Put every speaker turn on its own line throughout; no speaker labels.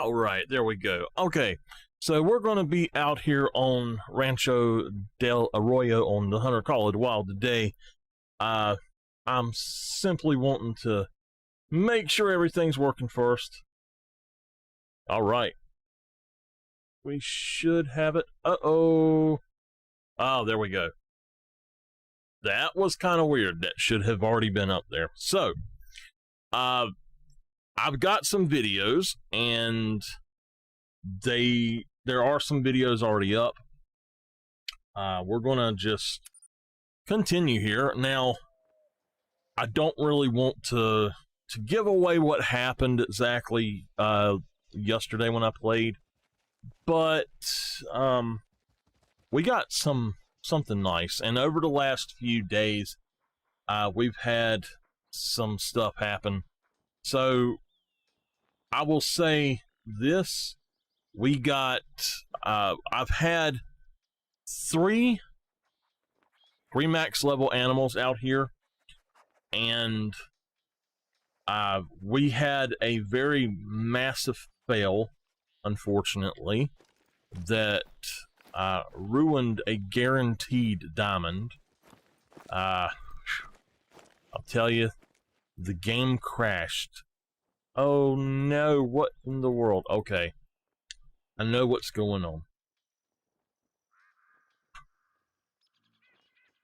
All right, there we go. Okay, so we're going to be out here on Rancho Del Arroyo on the Hunter Call of the Wild today. I'm simply wanting to make sure everything's working first. All right. We should have it. Uh-oh. Oh, there we go. That was kind of weird. That should have already been up there. So, I've got some videos, and there are some videos already up. We're gonna just continue here. Now, I don't really want to give away what happened exactly yesterday when I played, but we got something nice, and over the last few days, we've had some stuff happen. So I will say this: we got I've had three max level animals out here, and we had a very massive fail, unfortunately, that ruined a guaranteed diamond. I'll tell you, the game crashed. Oh no, what in the world? Okay, I know what's going on.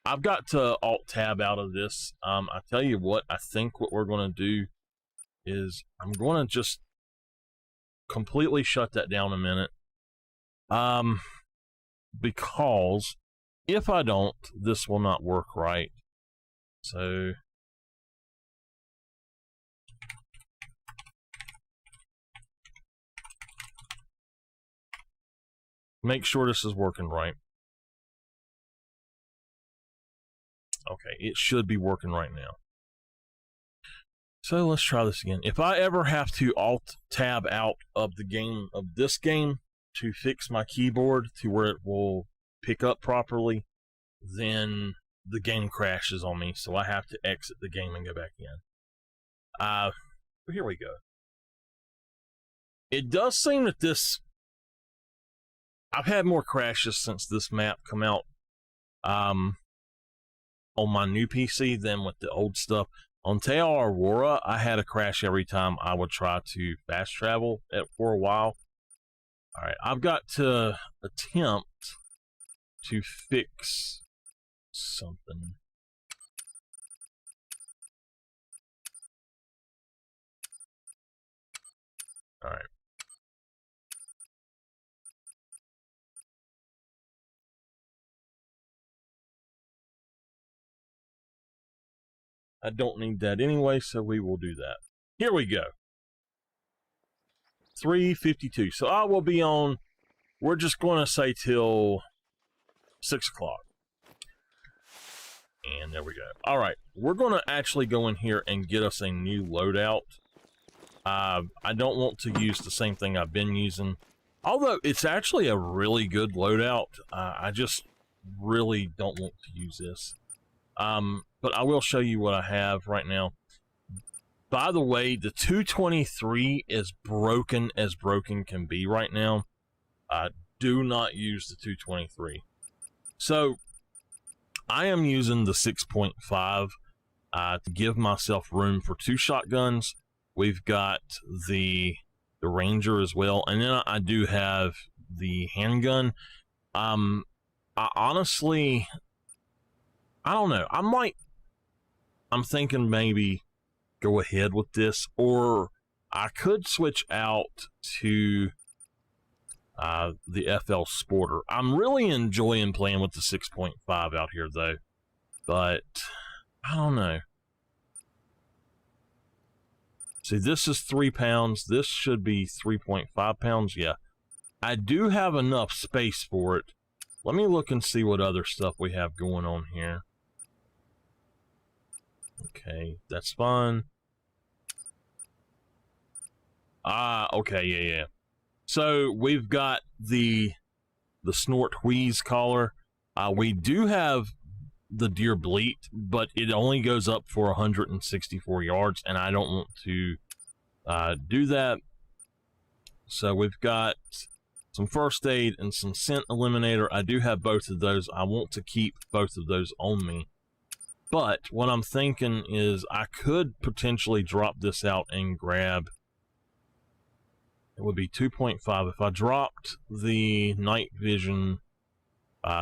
I've got to alt-tab out of this. I tell you what, I think what we're going to do is I'm going to just completely shut that down a minute. Because if I don't, this will not work right. So make sure this is working right. Okay, it should be working right now. So let's try this again. If I ever have to alt-tab out of the game, of this game, to fix my keyboard to where it will pick up properly, then the game crashes on me, so I have to exit the game and go back in. Here we go. It does seem that this... I've had more crashes since this map come out on my new PC than with the old stuff. On Teo Aurora, I had a crash every time I would try to fast travel for a while. Alright, I've got to attempt to fix something. Alright. I don't need that anyway, so we will do that. Here we go. 3:52. So I will be on, we're just going to say till 6 o'clock. And there we go. All right, we're going to actually go in here and get us a new loadout. I don't want to use the same thing I've been using, although it's actually a really good loadout. I just really don't want to use this. But I will show you what I have right now. By the way, the 223 is broken as broken can be right now. Do not use the 223. So, I am using the 6.5 to give myself room for 2 shotguns. We've got the Ranger as well, and then I do have the handgun. I honestly, I don't know. I'm thinking maybe go ahead with this, or I could switch out to the FL Sporter. I'm really enjoying playing with the 6.5 out here, though, but I don't know. See, this is 3 pounds. This should be 3.5 pounds. Yeah, I do have enough space for it. Let me look and see what other stuff we have going on here. Okay, that's fine. Okay, yeah. So we've got the Snort Wheeze collar. We do have the Deer Bleat, but it only goes up for 164 yards, and I don't want to do that. So we've got some first aid and some scent eliminator. I do have both of those. I want to keep both of those on me. But what I'm thinking is I could potentially drop this out and grab, it would be 2.5. If I dropped the night vision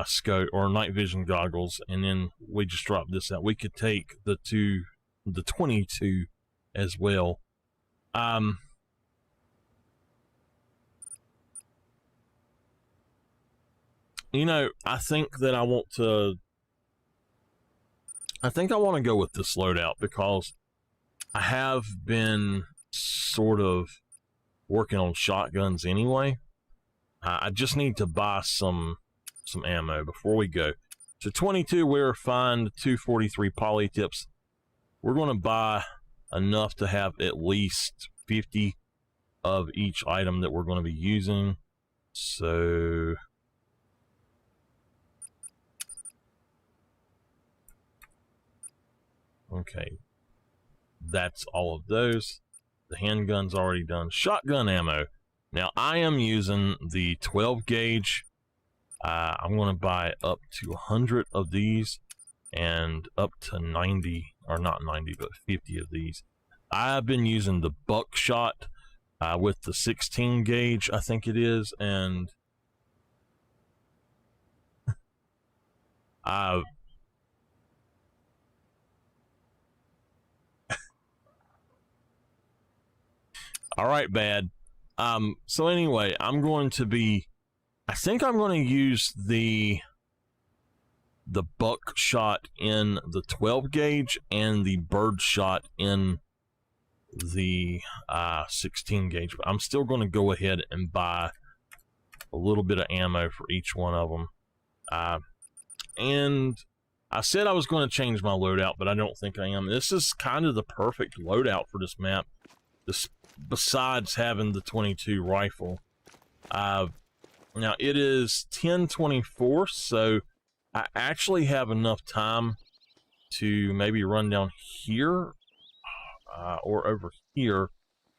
scope or night vision goggles, and then we just drop this out, we could take the 22 as well. You know, I think that I want to go with this loadout because I have been sort of working on shotguns anyway. I just need to buy some ammo before we go. So 22 we're fine, 243 poly tips. We're going to buy enough to have at least 50 of each item that we're going to be using. So okay, that's all of those. The handgun's already done. Shotgun ammo. Now I am using the 12 gauge. I'm going to buy up to 100 of these and up to 90, or not 90, but 50 of these. I've been using the buckshot with the 16 gauge, I think it is, and all right, bad. So anyway, I think I'm going to use the buckshot in the 12 gauge and the bird shot in the 16 gauge, but I'm still going to go ahead and buy a little bit of ammo for each one of them. And I said I was going to change my loadout, but I don't think I am. This is kind of the perfect loadout for this map, besides having the 22 rifle. Now it is 10:24, so I actually have enough time to maybe run down here or over here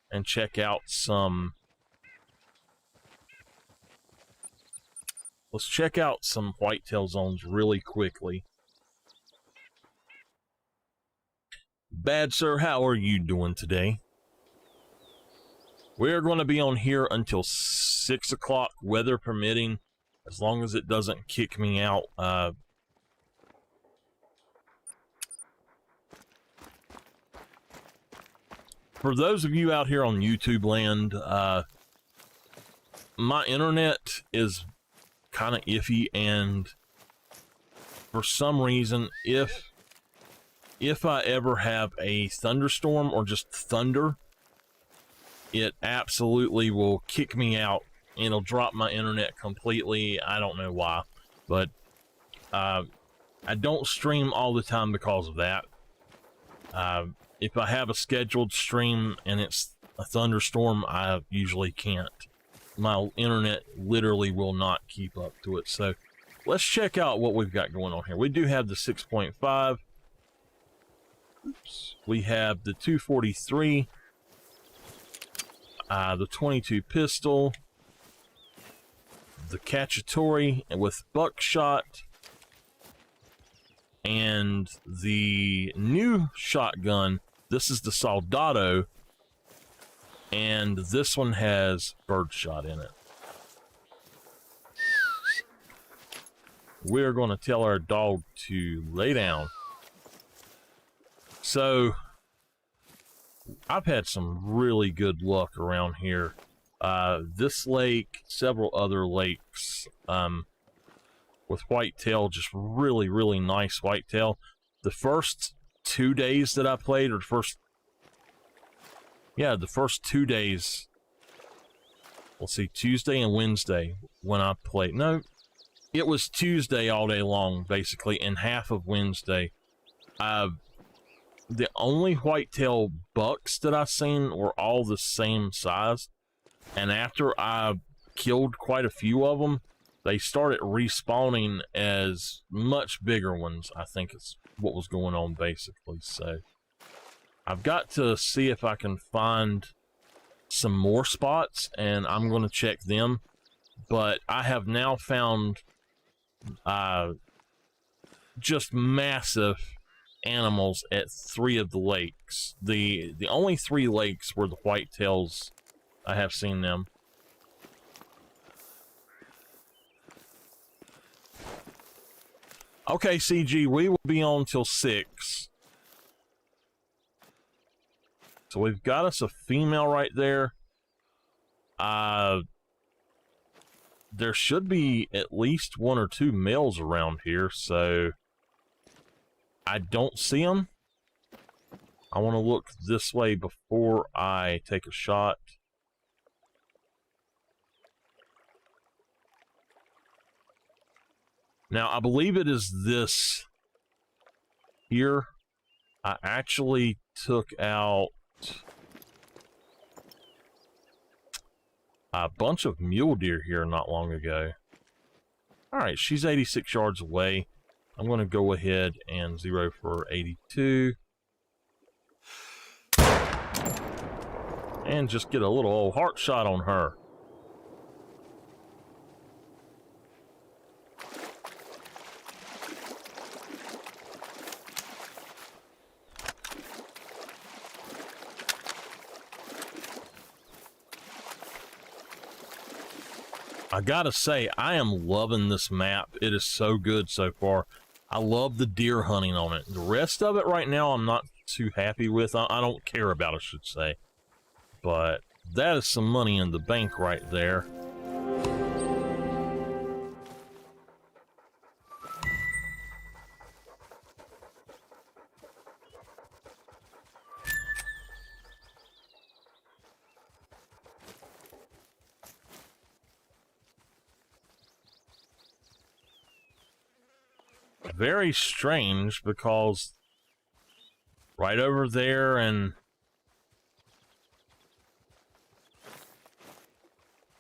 and check out some. Let's check out some whitetail zones really quickly. Bad sir, how are you doing today? We're going to be on here until 6 o'clock, weather permitting, as long as it doesn't kick me out. For those of you out here on YouTube land, my internet is kind of iffy, and for some reason, if I ever have a thunderstorm or just thunder, it absolutely will kick me out. It'll drop my internet completely. I don't know why, but I don't stream all the time because of that. If I have a scheduled stream and it's a thunderstorm, I usually can't. My internet literally will not keep up to it. So let's check out what we've got going on here. We do have the 6.5. Oops. We have the 243. The 22 pistol, the Cacciatore with buckshot, and the new shotgun. This is the Soldado, and this one has birdshot in it. We're going to tell our dog to lay down. So I've had some really good luck around here. This lake, several other lakes, with whitetail, just really, really nice whitetail. The first 2 days that I played, or the first 2 days, let's see, Tuesday and Wednesday when I played. No, it was Tuesday all day long, basically, and half of Wednesday. The only whitetail bucks that I've seen were all the same size, and after I killed quite a few of them, they started respawning as much bigger ones. I think it's what was going on, basically. So I've got to see if I can find some more spots, and I'm going to check them. But I have now found just massive animals at 3 of the lakes. The only 3 lakes where the whitetails, I have seen them. Okay, CG, we will be on till 6. So we've got us a female right there. There should be at least 1 or 2 males around here, so I don't see them. I want to look this way before I take a shot. Now, I believe it is this here. I actually took out a bunch of mule deer here not long ago. All right, she's 86 yards away. I'm going to go ahead and zero for 82. And just get a little old heart shot on her. I gotta say, I am loving this map. It is so good so far. I love the deer hunting on it. The rest of it right now, I'm not too happy with. I don't care about, I should say. But that is some money in the bank right there. Very strange, because right over there, and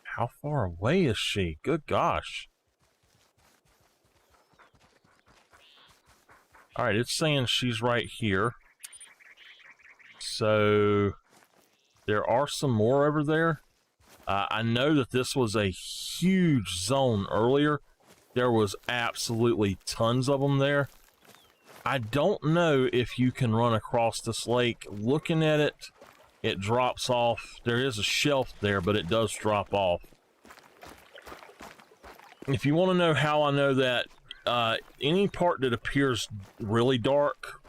how far away is she? Good gosh. All right, it's saying she's right here. So there are some more over there. I know that this was a huge zone earlier. There was absolutely tons of them there. I don't know if you can run across this lake. Looking at it, it drops off. There is a shelf there, but it does drop off. If you want to know how I know that, any part that appears really dark,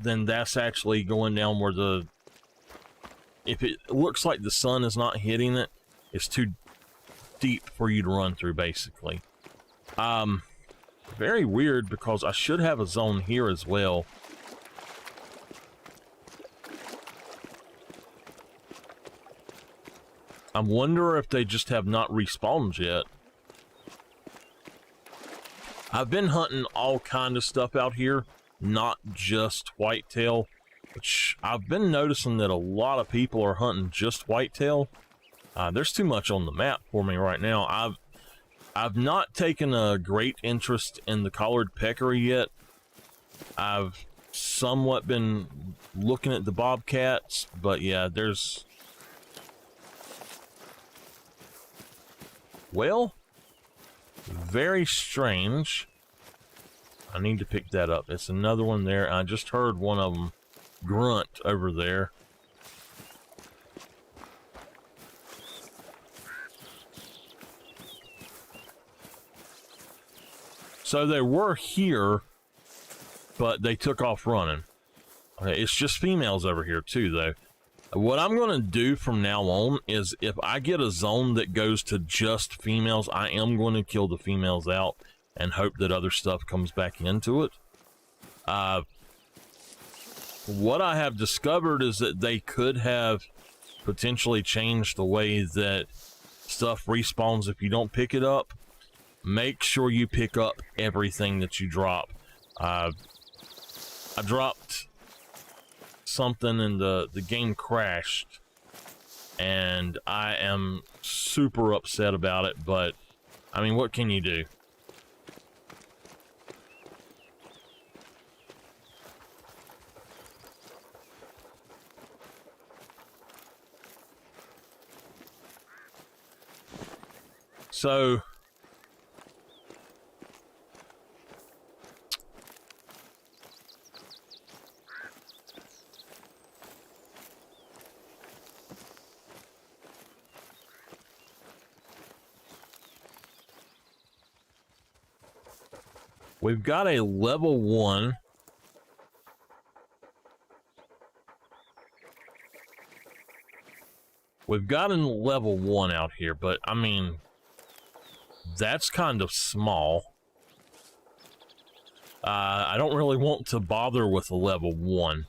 then that's actually going down where the... If it looks like the sun is not hitting it, it's too deep for you to run through, basically. Very weird, because I should have a zone here as well. I wonder if they just have not respawned yet. I've been hunting all kind of stuff out here, not just whitetail, which I've been noticing that a lot of people are hunting just whitetail. There's too much on the map for me right now. I've not taken a great interest in the collared peccary yet. I've somewhat been looking at the bobcats, but yeah, there's... Well, very strange. I need to pick that up. It's another one there. I just heard one of them grunt over there. So they were here, but they took off running. Okay, it's just females over here too, though. What I'm going to do from now on is, if I get a zone that goes to just females, I am going to kill the females out and hope that other stuff comes back into it. What I have discovered is that they could have potentially changed the way that stuff respawns if you don't pick it up. Make sure you pick up everything that you drop. I dropped something and the game crashed, and I am super upset about it, but I mean, what can you do? So we've got a level 1. We've got a level 1 out here, but I mean, that's kind of small. I don't really want to bother with a level 1.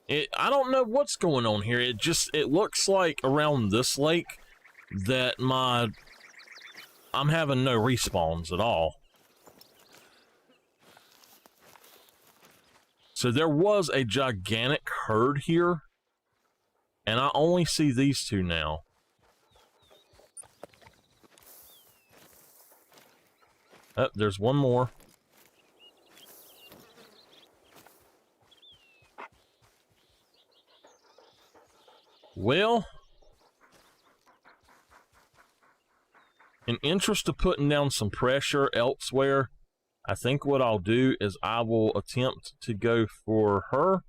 I don't know what's going on here. It looks like around this lake that I'm having no respawns at all. So there was a gigantic herd here, and I only see these two now. Oh, there's one more. Well, in interest of putting down some pressure elsewhere, I think what I'll do is I will attempt to go for her.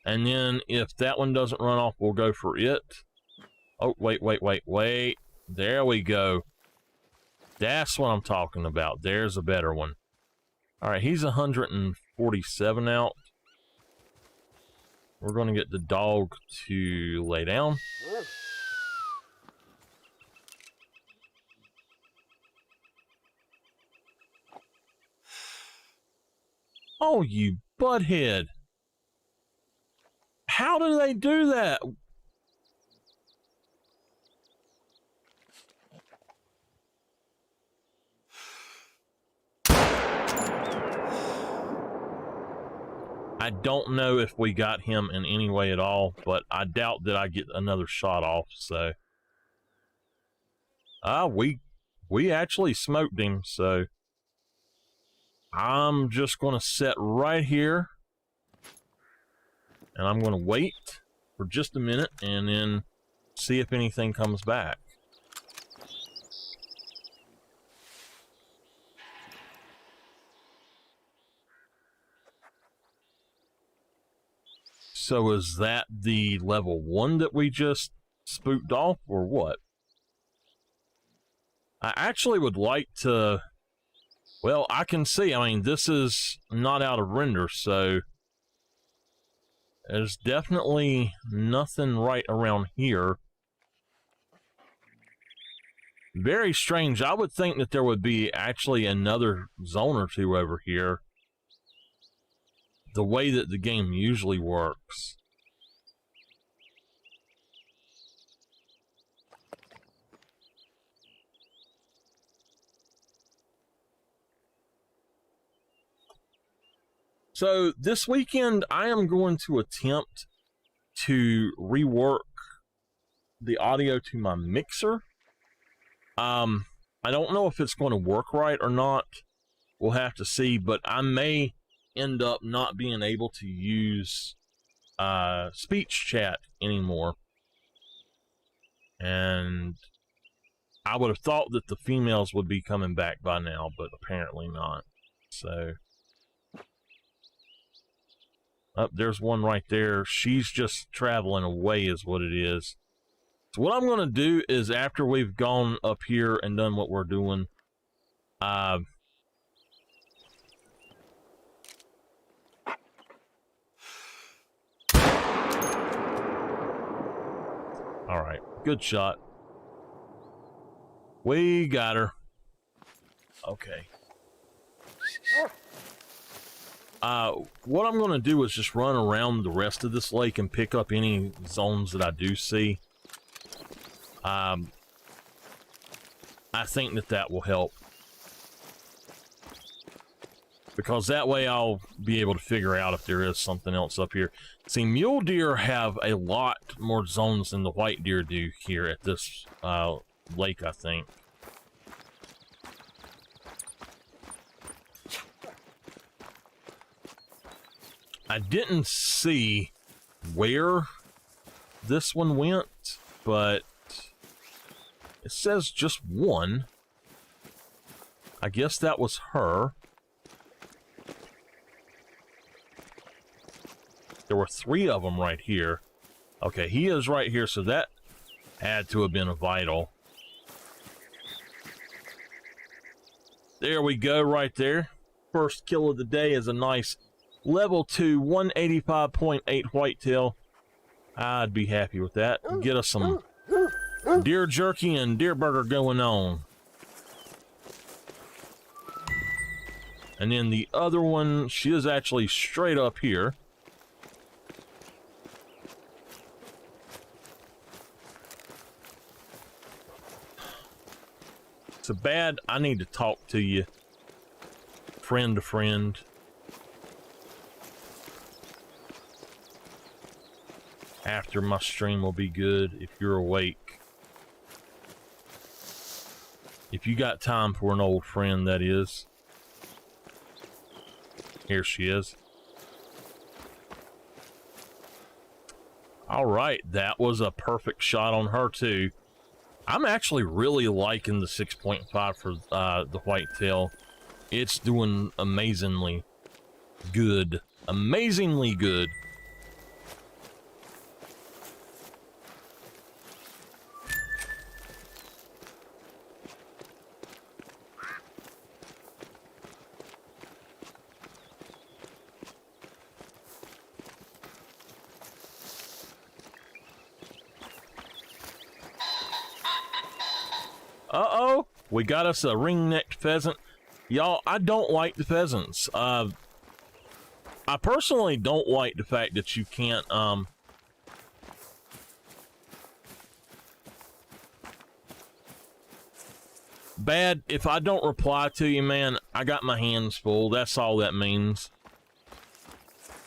And then if that one doesn't run off, we'll go for it. Oh, wait. There we go. That's what I'm talking about. There's a better one. All right, he's 147 out. We're going to get the dog to lay down. Oh, you butthead. How do they do that? I don't know if we got him in any way at all, but I doubt that I get another shot off, so. We actually smoked him, so. I'm just going to sit right here. And I'm going to wait for just a minute and then see if anything comes back. So is that the level 1 that we just spooked off, or what? I actually would like to... Well, I can see, I mean, this is not out of render, so... There's definitely nothing right around here. Very strange. I would think that there would be actually another zone or two over here. The way that the game usually works. So this weekend, I am going to attempt to rework the audio to my mixer. I don't know if it's going to work right or not. We'll have to see, but I may end up not being able to use speech chat anymore. And I would have thought that the females would be coming back by now, but apparently not. So... Oh, there's one right there. She's just traveling away is what it is. So what I'm going to do is after we've gone up here and done what we're doing, all right, good shot. We got her. Okay. What I'm going to do is just run around the rest of this lake and pick up any zones that I do see. I think that will help. Because that way I'll be able to figure out if there is something else up here. See, mule deer have a lot more zones than the white deer do here at this lake, I think. I didn't see where this one went, but it says just one. I guess that was her. There were 3 of them right here. Okay, he is right here, so that had to have been a vital. There we go, right there. First kill of the day is a nice level 2, 185.8 whitetail. I'd be happy with that. Get us some deer jerky and deer burger going on. And then the other one, she is actually straight up here. So bad, I need to talk to you. Friend to friend. After my stream will be good if you're awake. If you got time for an old friend, that is. Here she is. All right, that was a perfect shot on her too. I'm actually really liking the 6.5 for the whitetail. It's doing amazingly good. Amazingly good. Uh-oh, we got us a ring-necked pheasant. Y'all, I don't like the pheasants. I personally don't like the fact that you can't, Bad, if I don't reply to you, man, I got my hands full. That's all that means.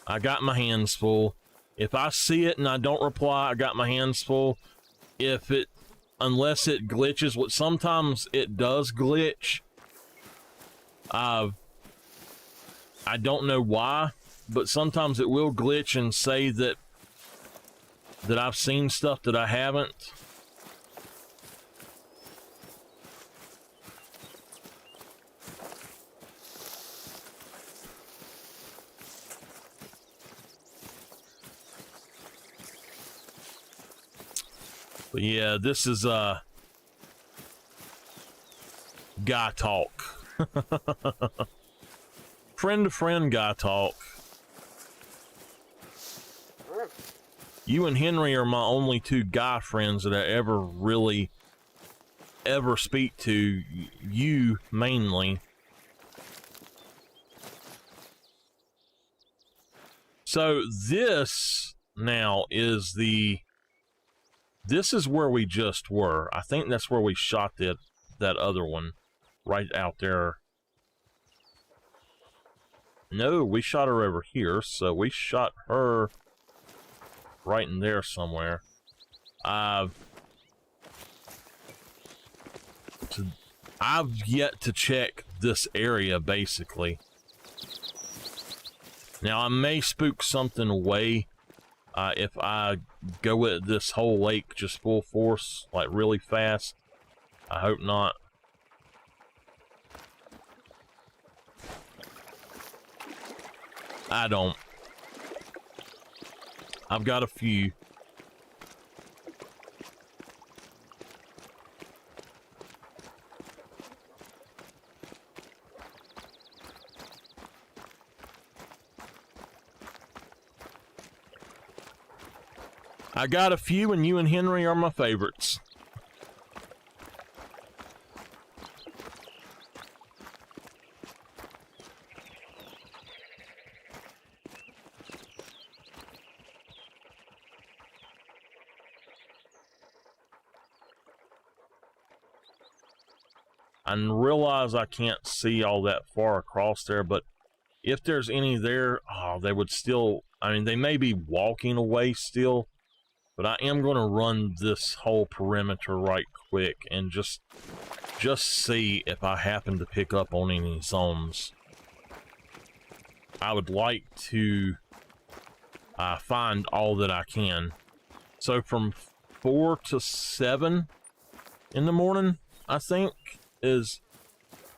I got my hands full. If I see it and I don't reply, I got my hands full. Unless it glitches, what sometimes it does glitch. I don't know why, but sometimes it will glitch and say that I've seen stuff that I haven't. But yeah, this is guy talk. Friend to friend guy talk. You and Henry are my only 2 guy friends that I ever speak to. You mainly. So this now is this is where we just were. I think that's where we shot that other one. Right out there. No, we shot her over here, so we shot her right in there somewhere. I've yet to check this area, basically. Now, I may spook something away if I go at this whole lake just full force, like really fast. I hope not. I don't. I've got a few. I got a few, and you and Henry are my favorites. I realize I can't see all that far across there, but if there's any there, oh, they would still, I mean, they may be walking away still, but I am going to run this whole perimeter right quick and just see if I happen to pick up on any zones. I would like to find all that I can. So from 4 to 7 in the morning, I think, is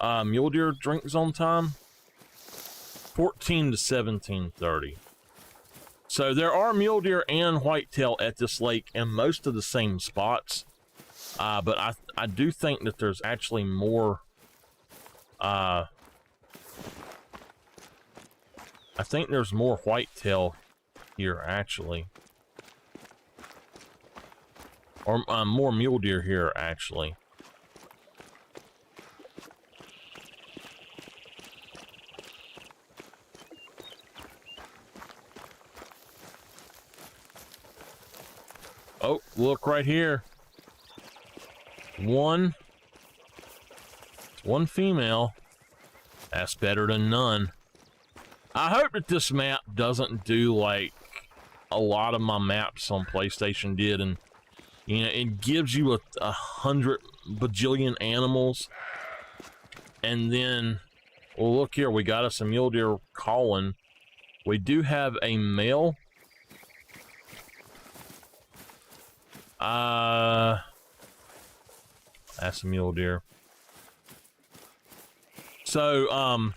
Mule deer drink zone time, 14 to 17:30. So there are mule deer and whitetail at this lake in most of the same spots. But I do think that there's actually more. I think there's more whitetail here actually, or more mule deer here actually. Oh, look right here. One female. That's better than none. I hope that this map doesn't do like a lot of my maps on PlayStation did, and you know, it gives you 100 bajillion animals, and then, well, look here, we got us a mule deer calling. We do have a male. That's a mule deer. So,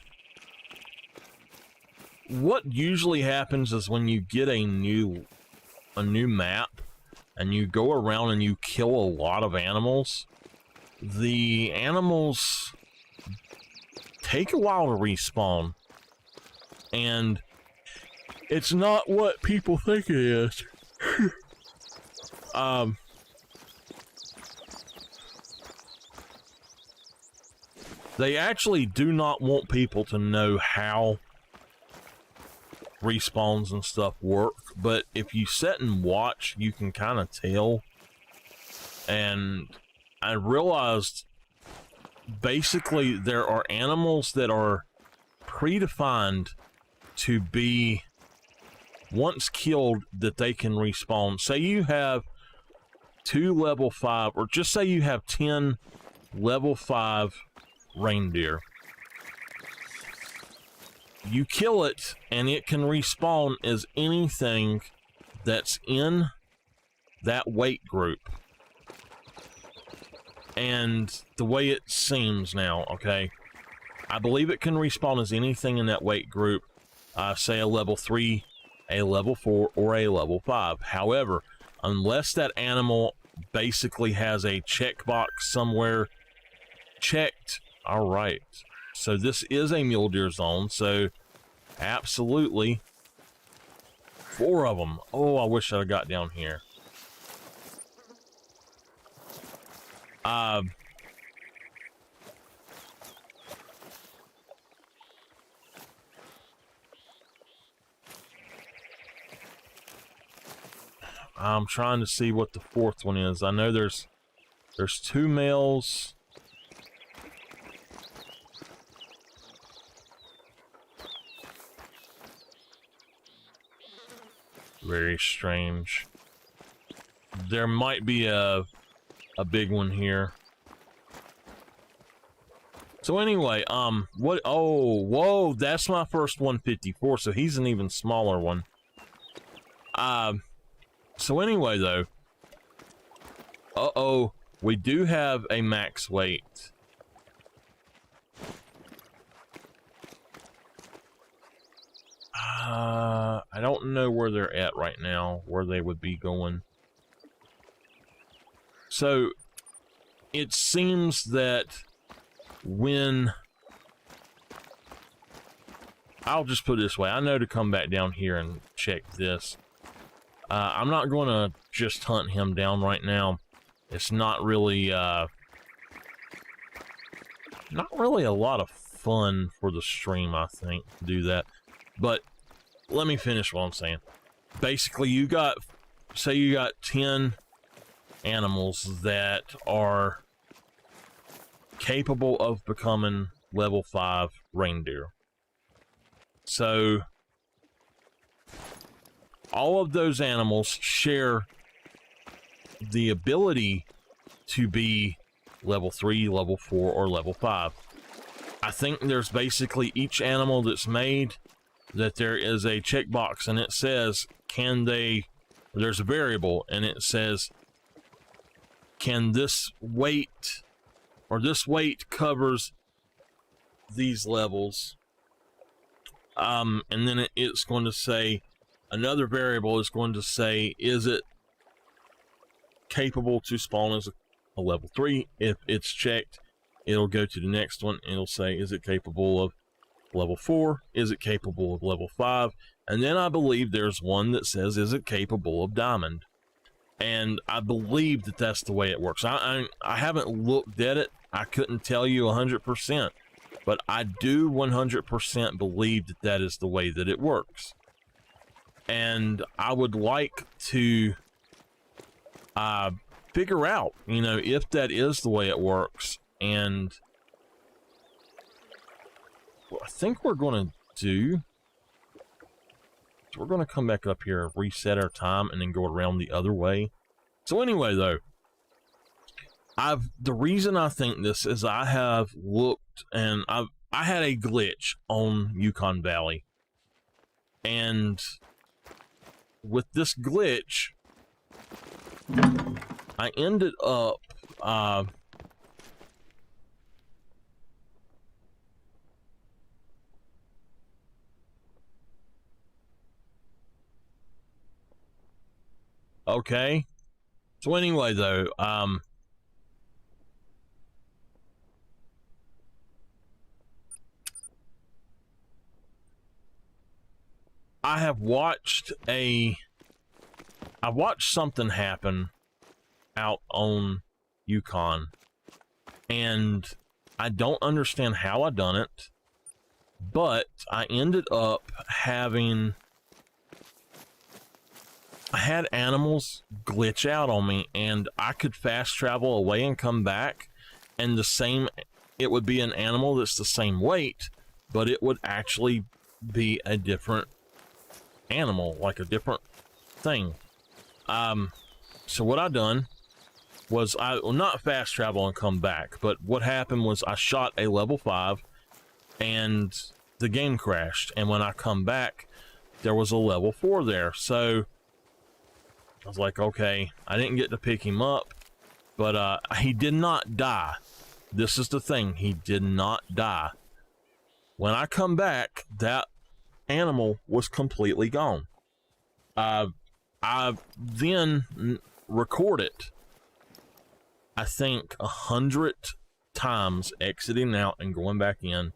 what usually happens is when you get a new map and you go around and you kill a lot of animals, the animals take a while to respawn, and it's not what people think it is. They actually do not want people to know how respawns and stuff work, but if you sit and watch, you can kind of tell. And I realized basically there are animals that are predefined to be, once killed, that they can respawn. Say you have 2 level 5, or just say you have 10 level 5 reindeer. You kill it and it can respawn as anything that's in that weight group. And the way it seems now, okay, I believe it can respawn as anything in that weight group, say a level 3, a level 4, or a level 5. However, unless that animal basically has a checkbox somewhere checked. All right, so this is a mule deer zone, so absolutely 4 of them. Oh, I wish I'd have got down here. I'm trying to see what the 4th one is. I know there's 2 males. Very strange. There might be a big one here. So anyway, what? Oh, whoa! That's my first 154. So he's an even smaller one. So anyway, though. Uh-oh, we do have a max weight. I don't know where they're at right now, where they would be going. So, it seems that when... I'll just put it this way. I know to come back down here and check this. I'm not going to just hunt him down right now. It's not really a lot of fun for the stream, I think, to do that. But let me finish what I'm saying. Basically, say you got 10 animals that are capable of becoming level 5 reindeer. So all of those animals share the ability to be level 3, level 4, or level 5. I think there's basically each animal that's made that there is a checkbox, and it says, there's a variable, and it says, can this weight, or this weight covers these levels, and then it's going to say, another variable is going to say, is it capable to spawn as a level 3? If it's checked, it'll go to the next one. It'll say, is it capable of level 4? Is it capable of level 5? And then I believe there's one that says, is it capable of diamond? And I believe that that's the way it works. I haven't looked at it. I couldn't tell you 100%, but I do 100% believe that that is the way that it works. And I would like to figure out, you know, if that is the way it works. And what I think we're going to do, we're going to come back up here, reset our time, and then go around the other way. So anyway, though, the reason I think this is I have looked, and I had a glitch on Yukon Valley, and with this glitch, I ended up okay. So anyway, though, I watched something happen out on Yukon, and I don't understand how I done it, but I ended up having, I had animals glitch out on me, and I could fast travel away and come back, and it would be an animal that's the same weight, but it would actually be a different animal, like a different thing. So what I done was I will not fast travel and come back, but what happened was I shot a level 5 and the game crashed, and when I come back there was a level 4 there. So I was like, okay, I didn't get to pick him up, but he did not die. This is the thing, he did not die. When I come back, that animal was completely gone. I then recorded, I think, 100 times exiting out and going back in,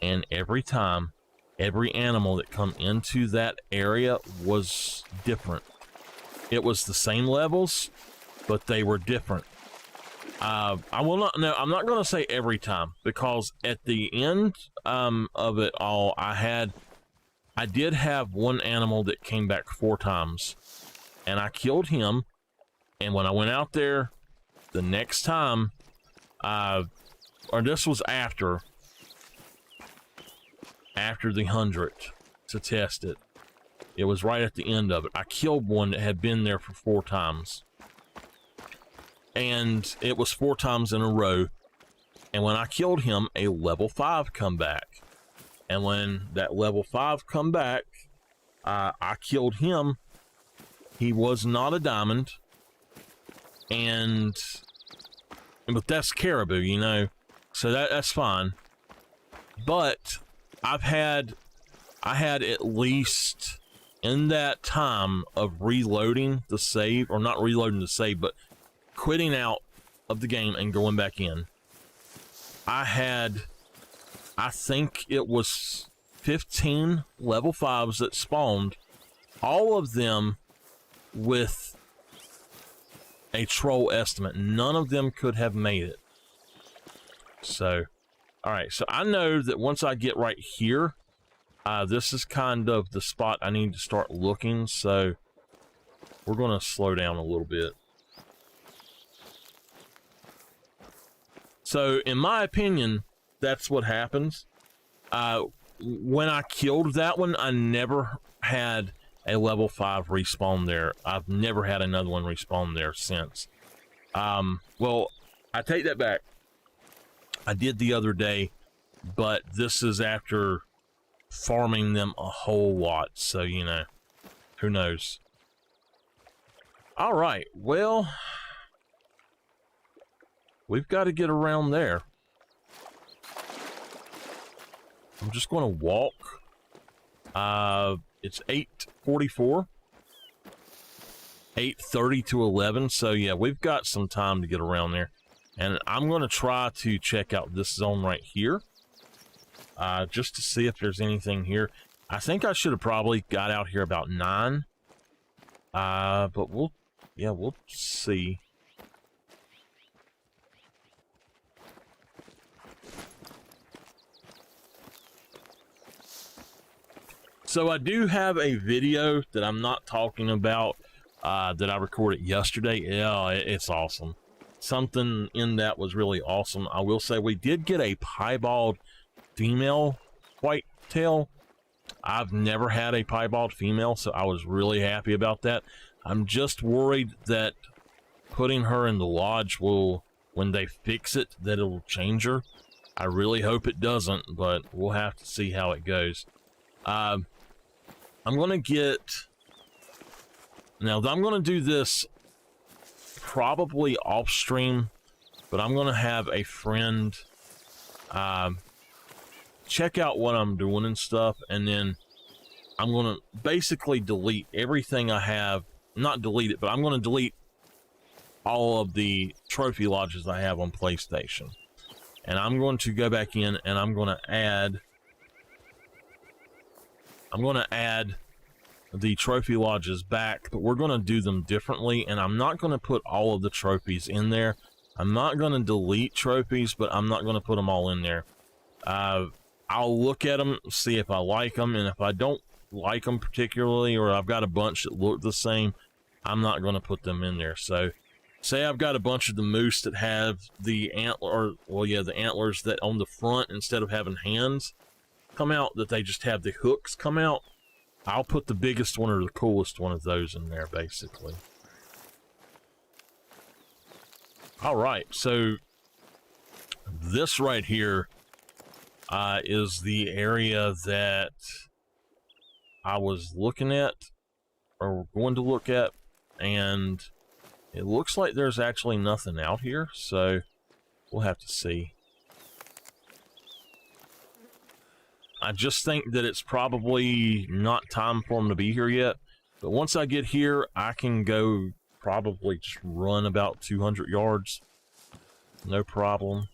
and every time, every animal that come into that area was different. It was the same levels, but they were different. I will not, no, I'm not going to say every time, because at the end of it all, I did have one animal that came back 4 times, and I killed him. And when I went out there the next time, or this was after the 100th to test it. It was right at the end of it. I killed one that had been there for 4 times. And it was 4 times in a row. And when I killed him, a level 5 come back. And when that level 5 come back, I killed him. He was not a diamond. But that's caribou, you know. So that's fine. But I had at least, in that time of reloading the save, or not reloading the save, but quitting out of the game and going back in, I think it was 15 level 5s that spawned, all of them with a troll estimate. None of them could have made it. So, alright, so I know that once I get right here, this is kind of the spot I need to start looking, so we're going to slow down a little bit. So, in my opinion, that's what happens. When I killed that one, I never had a level 5 respawn there. I've never had another one respawn there since. Well, I take that back. I did the other day, but this is after farming them a whole lot, so, you know, who knows. All right, well, we've got to get around there. I'm just going to walk. It's 8:44. 8:30 to 11. So yeah, we've got some time to get around there. And I'm going to try to check out this zone right here. Just to see if there's anything here. I think I should have probably got out here about 9. But we'll see. So I do have a video that I'm not talking about that I recorded yesterday. Yeah, it's awesome. Something in that was really awesome. I will say we did get a piebald female whitetail. I've never had a piebald female, so I was really happy about that. I'm just worried that putting her in the lodge will, when they fix it, that it'll change her. I really hope it doesn't, but we'll have to see how it goes. I'm going to get... Now, I'm going to do this probably off stream, but I'm going to have a friend check out what I'm doing and stuff, and then I'm going to basically delete everything I have. Not delete it, but I'm going to delete all of the trophy lodges I have on PlayStation. And I'm going to go back in and I'm going to add the trophy lodges back, but we're going to do them differently, and I'm not going to put all of the trophies in there. I'm not going to delete trophies, but I'm not going to put them all in there. I'll look at them, see if I like them, and if I don't like them particularly, or I've got a bunch that look the same, I'm not going to put them in there. So say I've got a bunch of the moose that have the the antlers that on the front, instead of having hands come out, that they just have the hooks come out. I'll put the biggest one or the coolest one of those in there, basically. All right, so this right here is the area that I was looking at, or going to look at, and it looks like there's actually nothing out here, so we'll have to see. I just think that it's probably not time for them to be here yet. But once I get here, I can go probably just run about 200 yards. No problem.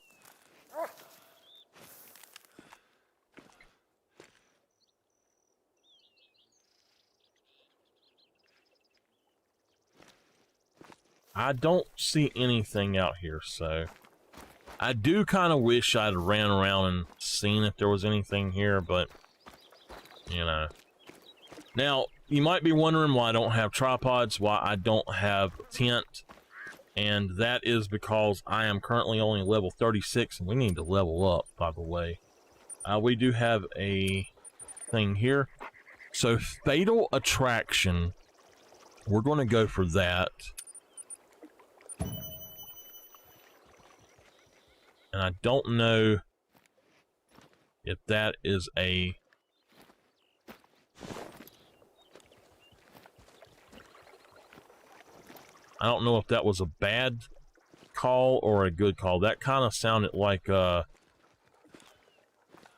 I don't see anything out here, so... I do kind of wish I'd ran around and seen if there was anything here, but, you know. Now, you might be wondering why I don't have tripods, why I don't have a tent, and that is because I am currently only level 36, and we need to level up, by the way. We do have a thing here. So, Fatal Attraction, we're going to go for that. And I don't know if that is a... I don't know if that was a bad call or a good call. That kind of sounded like a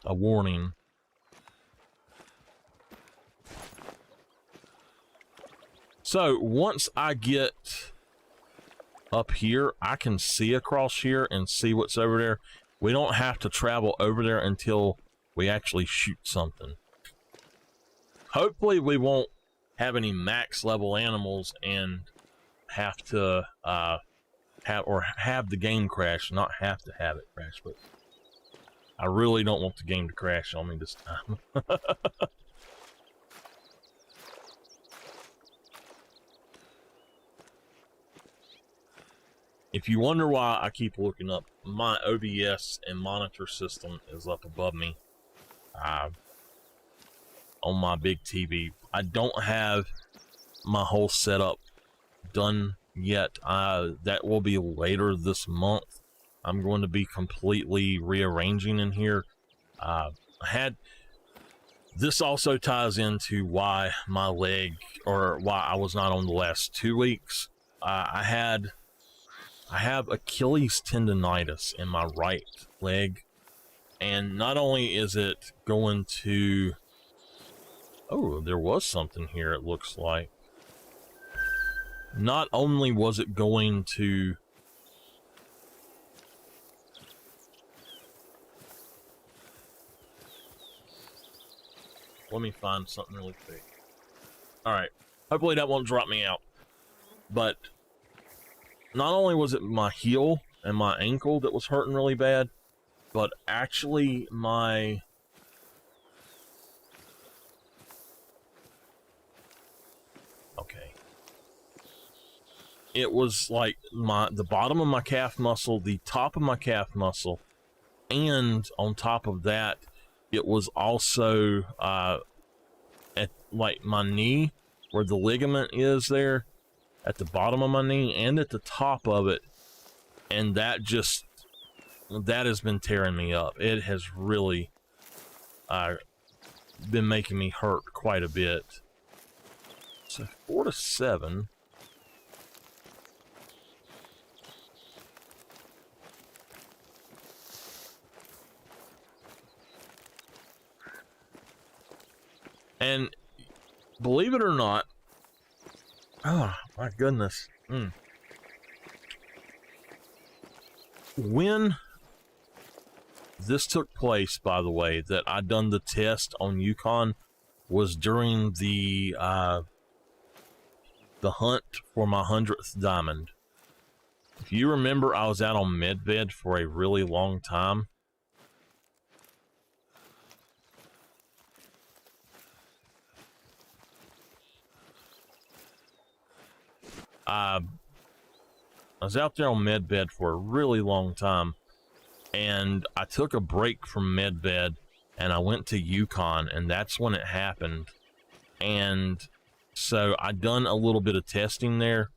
warning. So, once I get up here, I can see across here and see what's over there. We don't have to travel over there until we actually shoot something. Hopefully we won't have any max level animals and have to have the game crash. Not have to have it crash, but I really don't want the game to crash on me this time. If you wonder why I keep looking up, my OBS and monitor system is up above me on my big TV. I don't have my whole setup done yet. That will be later this month. I'm going to be completely rearranging in here. This also ties into why my leg, or why I was not on the last 2 weeks. I have Achilles tendonitis in my right leg, And not only is it going to... Oh, there was something here, it looks like. Not only was it going to... Let me find something really quick. Alright. Hopefully that won't drop me out. But not only was it my heel and my ankle that was hurting really bad, but actually my... Okay. It was like the bottom of my calf muscle, the top of my calf muscle, and on top of that, it was also at like my knee, where the ligament is there, at the bottom of my knee and at the top of it, and that has been tearing me up. It has really been making me hurt quite a bit. So 4 to 7. And believe it or not, oh my goodness. When this took place, by the way, that I done the test on Yukon, was during the hunt for my 100th diamond. If you remember, I was out on medbed for a really long time. I was out there on medbed for a really long time, and I took a break from medbed and I went to Yukon, and that's when it happened. And so I done a little bit of testing there,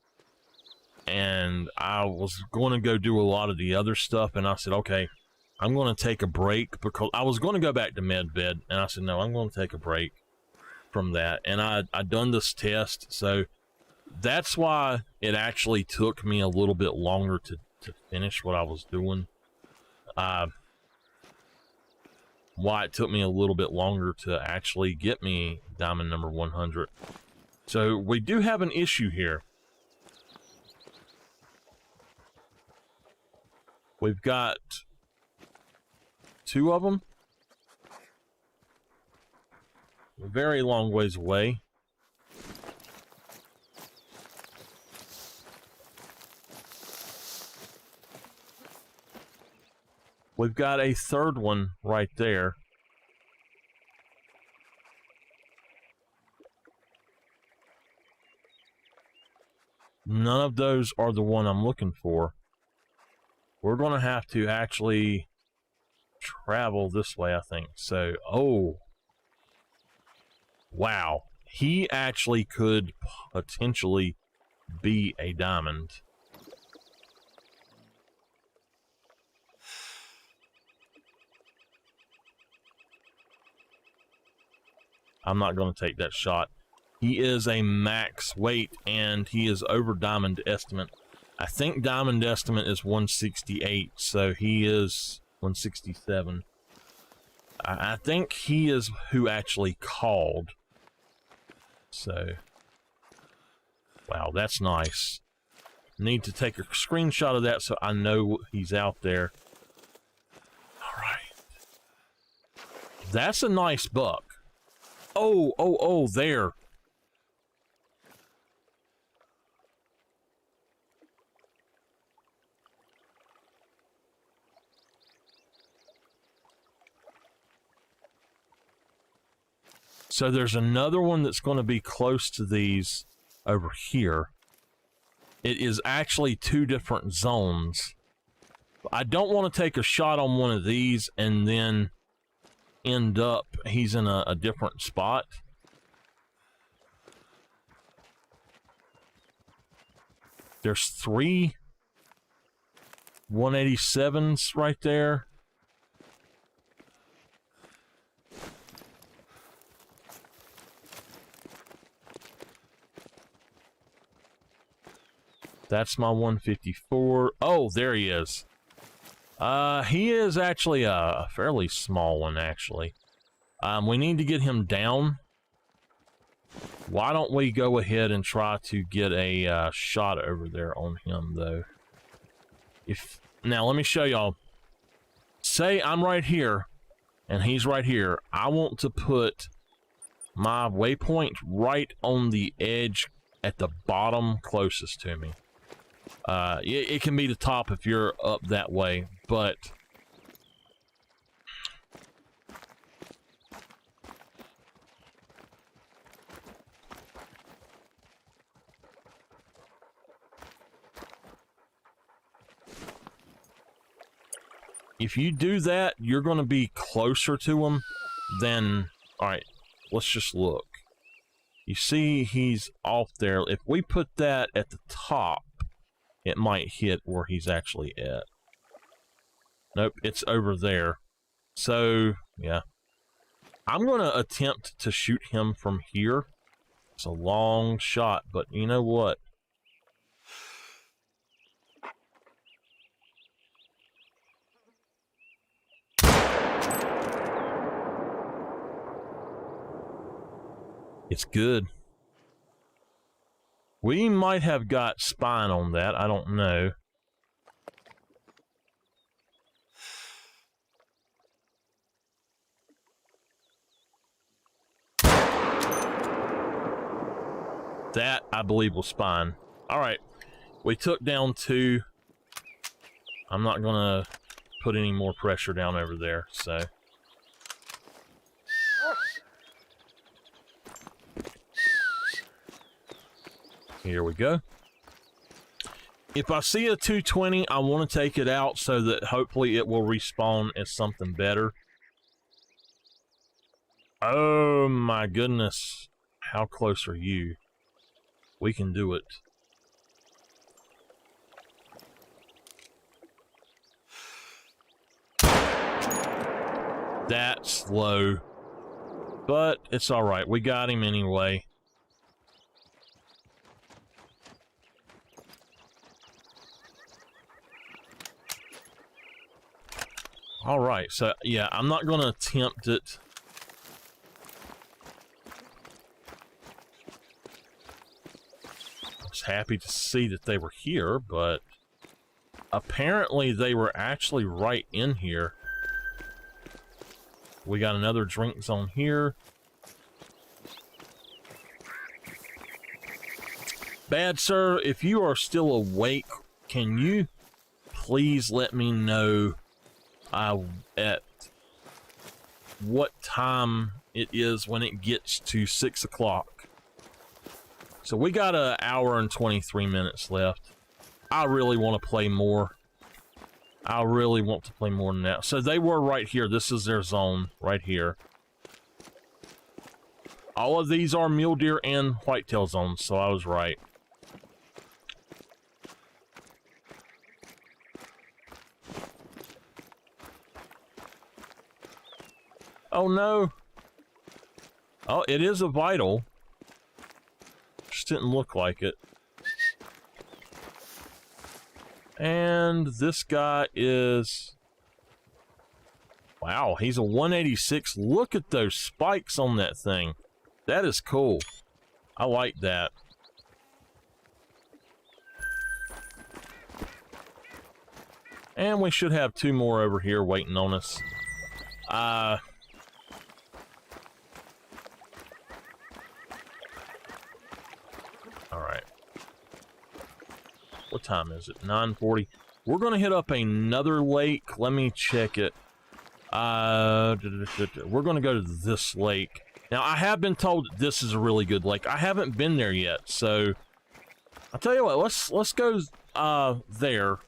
and I was going to go do a lot of the other stuff, and I said, okay, I'm going to take a break, because I was going to go back to medbed, and I said, no, I'm going to take a break from that. And I done this test, so that's why it actually took me a little bit longer to finish what I was doing. Why it took me a little bit longer to actually get me diamond number 100. So we do have an issue here. We've got 2 of them. A very long ways away. We've got a 3rd one right there. None of those are the one I'm looking for. We're going to have to actually travel this way, I think. So, oh. Wow. He actually could potentially be a diamond. I'm not going to take that shot. He is a max weight, and he is over diamond estimate. I think diamond estimate is 168, so he is 167. I think he is who actually called. So, wow, that's nice. Need to take a screenshot of that so I know he's out there. All right. That's a nice buck. Oh, there. So there's another one that's going to be close to these over here. It is actually 2 different zones. I don't want to take a shot on one of these and then end up he's in a different spot. There's 3 187s right there. That's my 154. Oh, there he is. He is actually a fairly small one, actually. We need to get him down. Why don't we go ahead and try to get a shot over there on him, though? Now, let me show y'all. Say I'm right here, and he's right here. I want to put my waypoint right on the edge at the bottom closest to me. It can be the top if you're up that way, but if you do that, you're going to be closer to him than... Alright, let's just look. You see he's off there. If we put that at the top, it might hit where he's actually at. Nope, it's over there. So, yeah. I'm going to attempt to shoot him from here. It's a long shot, but you know what? It's good. We might have got spine on that. I don't know. That, I believe, was spine. Alright. We took down 2. I'm not going to put any more pressure down over there, so... Here we go. If I see a 220, I want to take it out so that hopefully it will respawn as something better. Oh my goodness. How close are you? We can do it. That's low. But it's alright. We got him anyway. Alright, so yeah, I'm not going to attempt it. I was happy to see that they were here, but apparently they were actually right in here. We got another drink zone here. Bad sir, if you are still awake, can you please let me know at what time it is when it gets to 6 o'clock. So we got an hour and 23 minutes left. I really want to play more. I really want to play more than that. So they were right here. This is their zone right here. All of these are mule deer and whitetail zones, so I was right. Oh no. Oh, it is a vital. Just didn't look like it. And this guy is... Wow, he's a 186. Look at those spikes on that thing. That is cool. I like that. And we should have 2 more over here waiting on us. Alright. What time is it? 9:40. We're going to hit up another lake. Let me check it. We're going to go to this lake. Now, I have been told that this is a really good lake. I haven't been there yet, so... I'll tell you what, let's go there.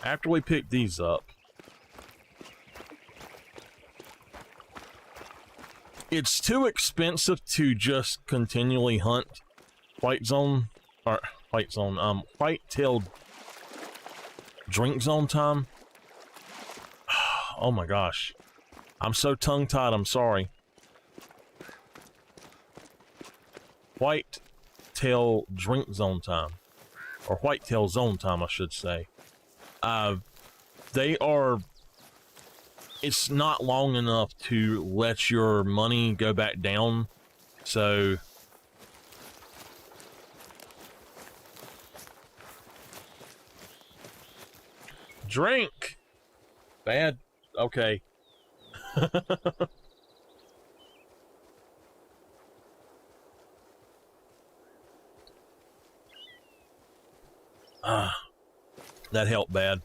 After we pick these up. It's too expensive to just continually hunt whitetail drink zone time. Oh my gosh. I'm so tongue-tied, I'm sorry. Whitetail drink zone time. or whitetail zone time, I should say. They are, it's not long enough to let your money go back down. So drink. Bad. Okay. That helped bad.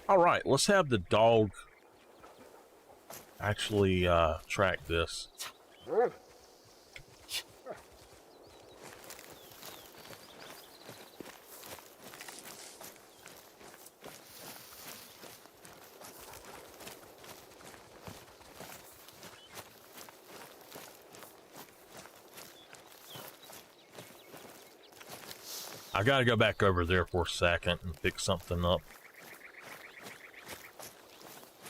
All right, let's have the dog actually track this. I gotta go back over there for a second and pick something up.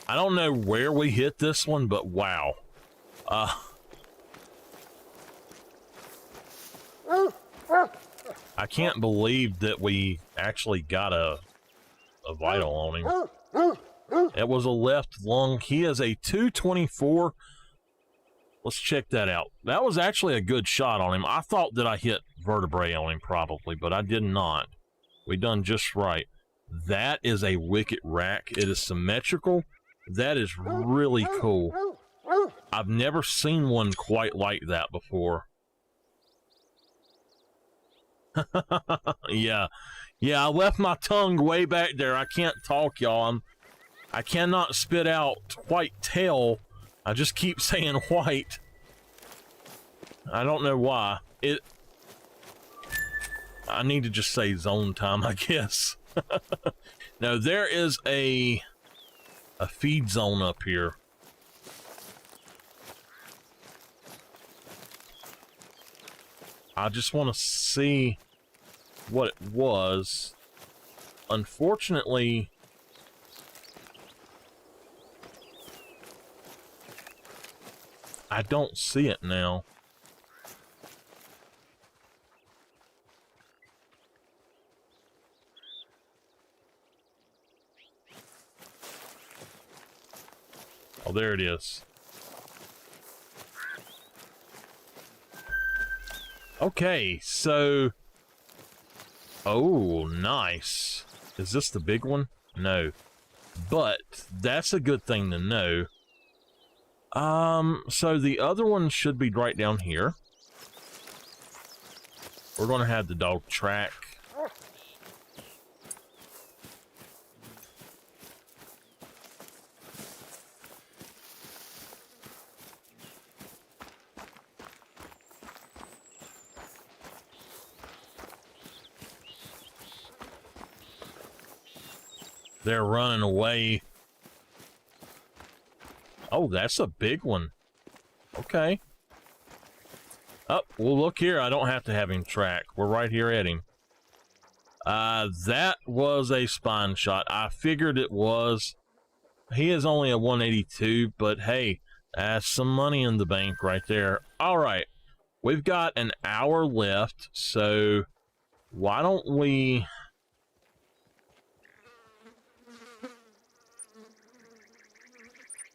I don't know where we hit this one, but wow. I can't believe that we actually got a vital on him. It was a left lung. He is a 224. Let's check that out. That was actually a good shot on him. I thought that I hit vertebrae on him probably, but I did not. We done just right. That is a wicked rack. It is symmetrical. That is really cool. I've never seen one quite like that before. Yeah, I left my tongue way back there. I can't talk, y'all. I cannot spit out white tail. I just keep saying white. I don't know why. I need to just say zone time, I guess. Now there is a feed zone up here. I just want to see what it was. Unfortunately, I don't see it now. Oh, there it is. Okay, so... Oh, nice. Is this the big one? No. But that's a good thing to know. So the other one should be right down here. We're going to have the dog track. They're running away. Oh, that's a big one. Okay. Oh, well, look here. I don't have to have him track. We're right here at him. That was a spine shot. I figured it was. He is only a 182, but hey, that's some money in the bank right there. All right. We've got an hour left, so why don't we...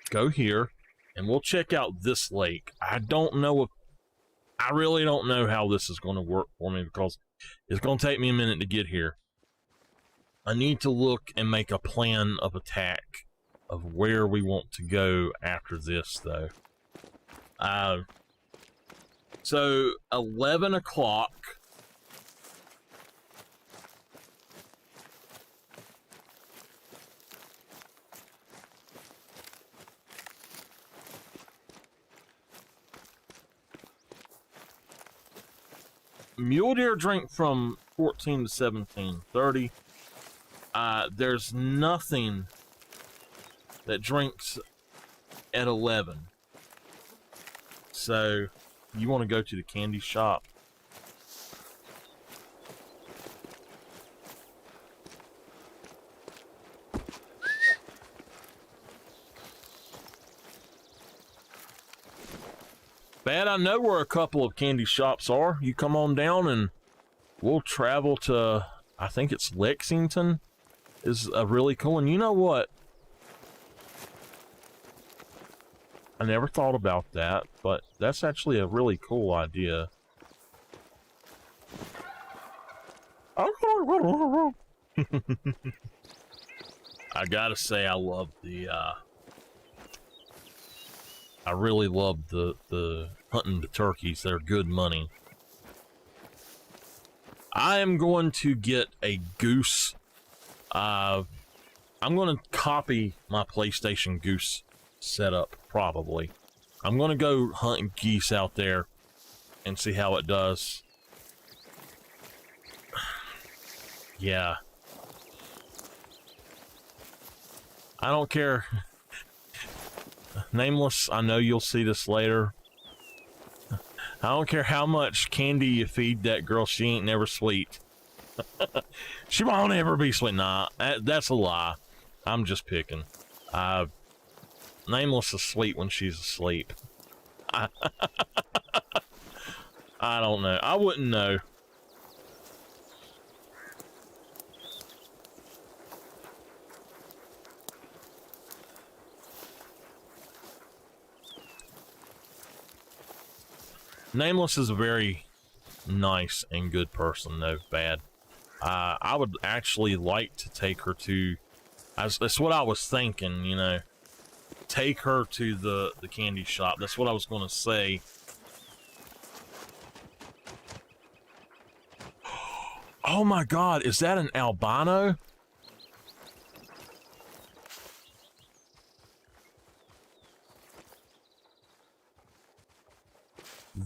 go here and we'll check out this lake. I really don't know how this is going to work for me because it's going to take me a minute to get here. I need to look and make a plan of attack of where we want to go after this though. So 11 o'clock. Mule deer drink from 14 to 17:30. There's nothing that drinks at 11. So you want to go to the candy shop. Bad, I know where a couple of candy shops are. You come on down and we'll travel to, I think it's Lexington is a really cool one. You know what? I never thought about that, but that's actually a really cool idea. I gotta say, I love the, I really love the hunting the turkeys. They're good money. I am going to get a goose. I'm going to copy my PlayStation goose setup, probably. I'm going to go hunt geese out there and see how it does. Yeah. I don't care. Nameless, I know you'll see this later. I don't care how much candy you feed that girl, she ain't never sweet. She won't ever be sweet. Nah, that's a lie. I'm just picking. Nameless is sweet when she's asleep. I don't know. I wouldn't know. Nameless is a very nice and good person, though bad. I would actually like to take her to, that's what I was thinking, you know, take her to the candy shop. That's what I was going to say. Oh my God, is that an albino?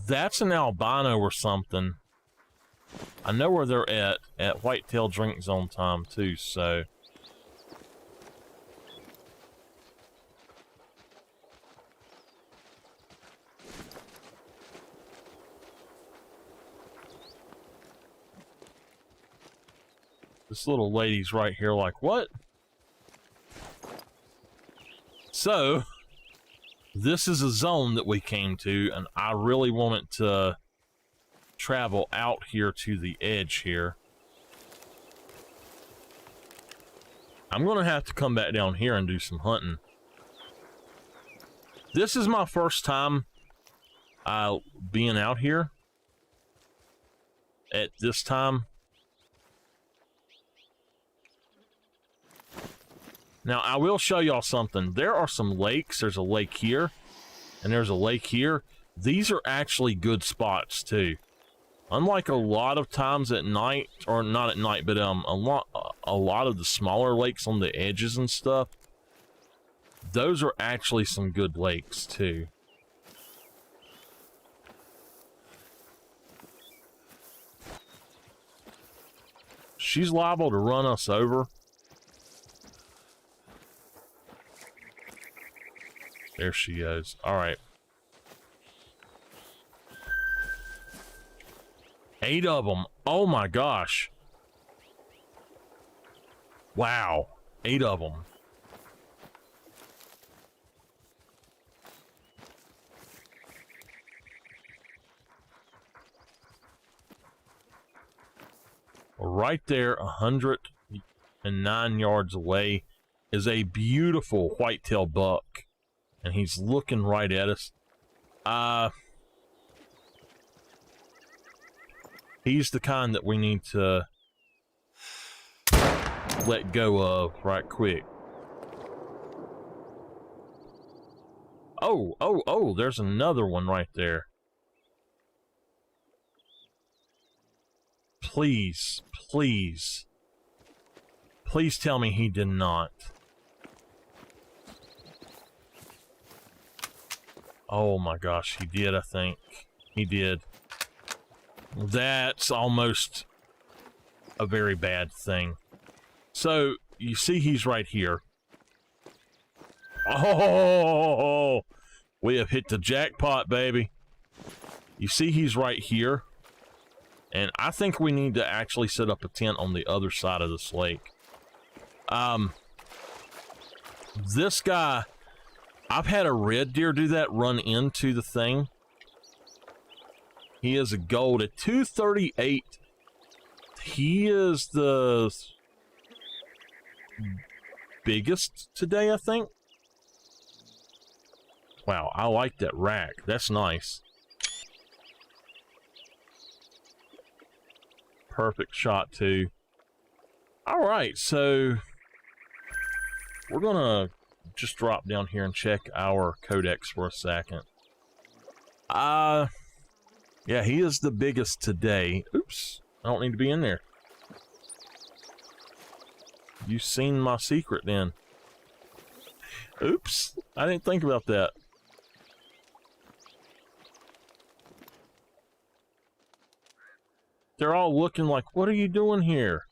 That's an albino or something. I know where they're at Whitetail Drink Zone time too, so. This little lady's right here like, what? So, this is a zone that we came to, and I really wanted to travel out here to the edge here. I'm going to have to come back down here and do some hunting. This is my first time being out here at this time. Now, I will show y'all something. There are some lakes. There's a lake here, and there's a lake here. These are actually good spots, too. Unlike a lot of times at night, or not at night, but a lot of the smaller lakes on the edges and stuff, those are actually some good lakes, too. She's liable to run us over. There she goes. All right. 8 of them. Oh my gosh. Wow. 8 of them. Right there, 109 yards away, is a beautiful whitetail buck. And he's looking right at us. He's the kind that we need to let go of right quick. Oh, there's another one right there. Please, please. Please tell me he did not. Oh my gosh, he did, I think. He did. That's almost a very bad thing. So, you see he's right here. Oh, we have hit the jackpot, baby. You see he's right here. And I think we need to actually set up a tent on the other side of this lake. This guy, I've had a red deer do that, run into the thing. He is a gold at 238 He is the biggest today, I think. Wow, I like that rack. That's nice. Perfect shot, too. Alright, so we're gonna just drop down here and check our codex for a second. Yeah, he is the biggest today. Oops, I don't need to be in there. You've seen my secret then. Oops, I didn't think about that. They're all looking like, what are you doing here?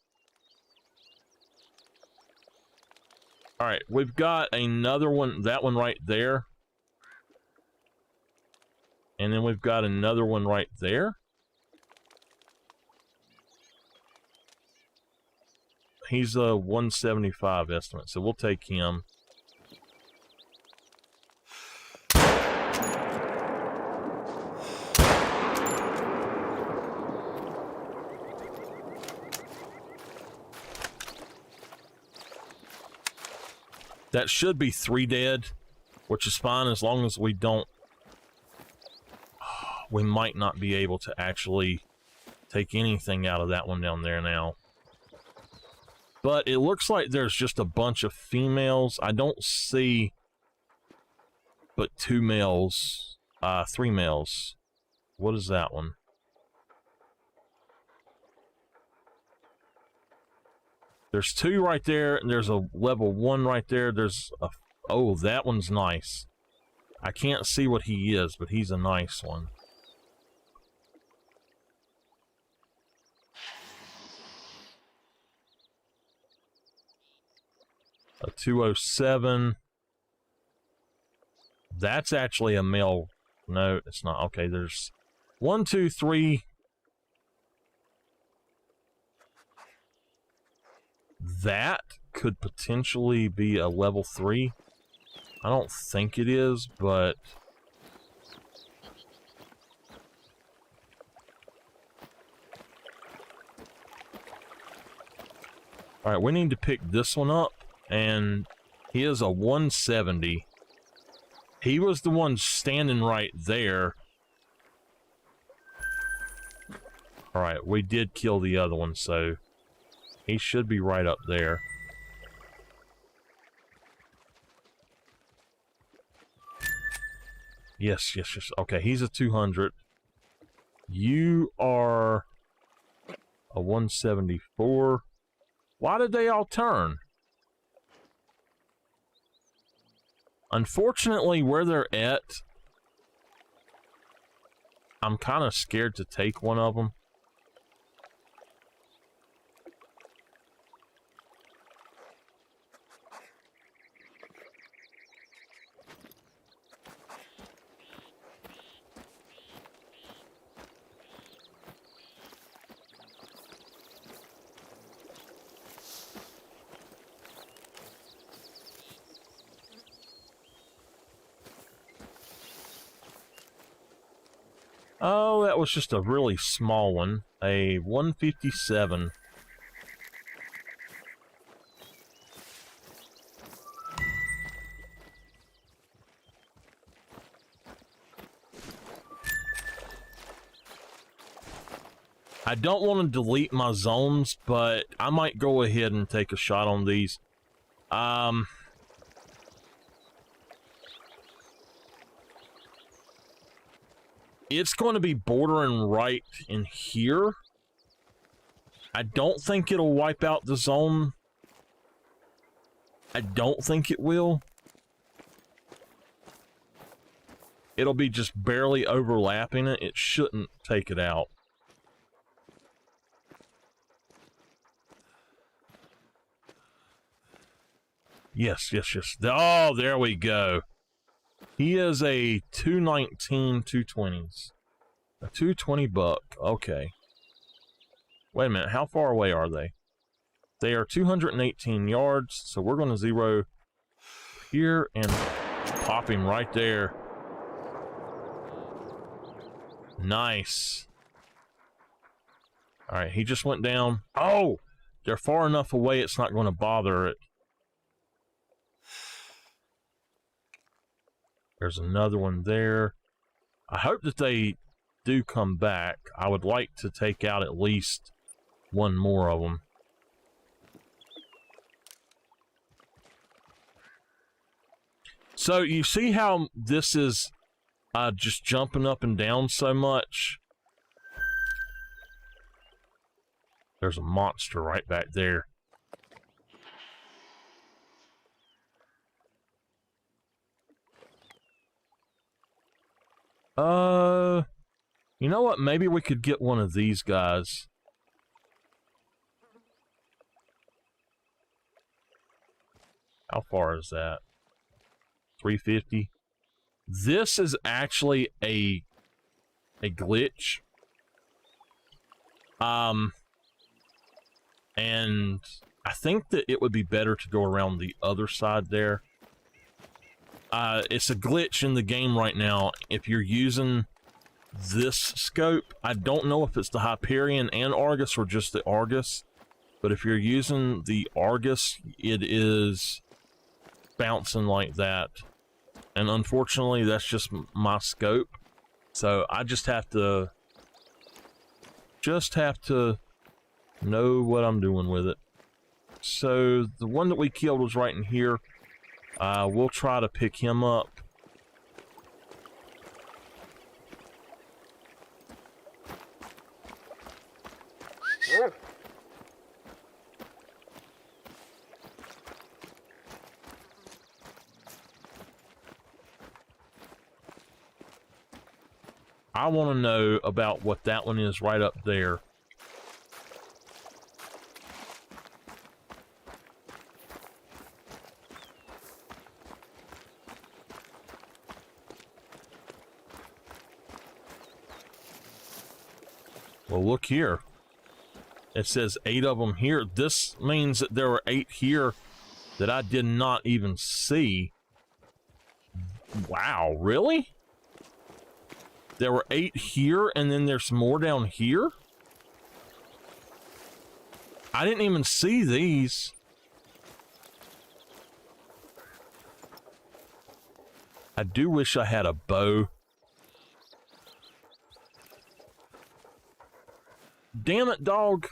Alright, we've got another one, that one right there. And then we've got another one right there. He's a 175 estimate, so we'll take him. That should be 3 dead, which is fine as long as we don't... We might not be able to actually take anything out of that one down there now. But it looks like there's just a bunch of females. I don't see but 2 males, 3 males. What is that one? There's 2 right there, and there's a level 1 right there. There's a... Oh, that one's nice. I can't see what he is, but he's a nice one. A 207. That's actually a male. No, it's not. Okay, there's 1, 2, 3... That could potentially be a level 3. I don't think it is, but... Alright, we need to pick this one up, and he is a 170. He was the one standing right there. Alright, we did kill the other one, so... He should be right up there. Yes, yes, yes. Okay, he's a 200. You are a 174. Why did they all turn? Unfortunately, where they're at, I'm kind of scared to take one of them. Oh, that was just a really small one. A 157. I don't want to delete my zones, but I might go ahead and take a shot on these. It's going to be bordering right in here. I don't think it'll wipe out the zone. I don't think it will. It'll be just barely overlapping it. It shouldn't take it out. Yes, yes, yes. Oh, there we go. He is a 219 220s. A 220 buck. Okay. Wait a minute. How far away are they? They are 218 yards. So we're going to zero here and pop him right there. Nice. All right, he just went down. Oh, they're far enough away it's not going to bother it. There's another one there. I hope that they do come back. I would like to take out at least one more of them. So you see how this is just jumping up and down so much? There's a monster right back there. You know what? Maybe we could get one of these guys. How far is that? 350. This is actually a glitch. And I think that it would be better to go around the other side there. It's a glitch in the game right now. If you're using this scope, I don't know if it's the Hyperion and Argus or just the Argus, but if you're using the Argus, it is bouncing like that. And unfortunately, that's just my scope. So I just have to know what I'm doing with it. So the one that we killed was right in here. We'll try to pick him up. I want to know about what that one is right up there. Well, look here. It says 8 of them here. This means that there were 8 here that I did not even see. Wow, really? There were 8 here, and then there's more down here? I didn't even see these. I do wish I had a bow. Damn it, dog.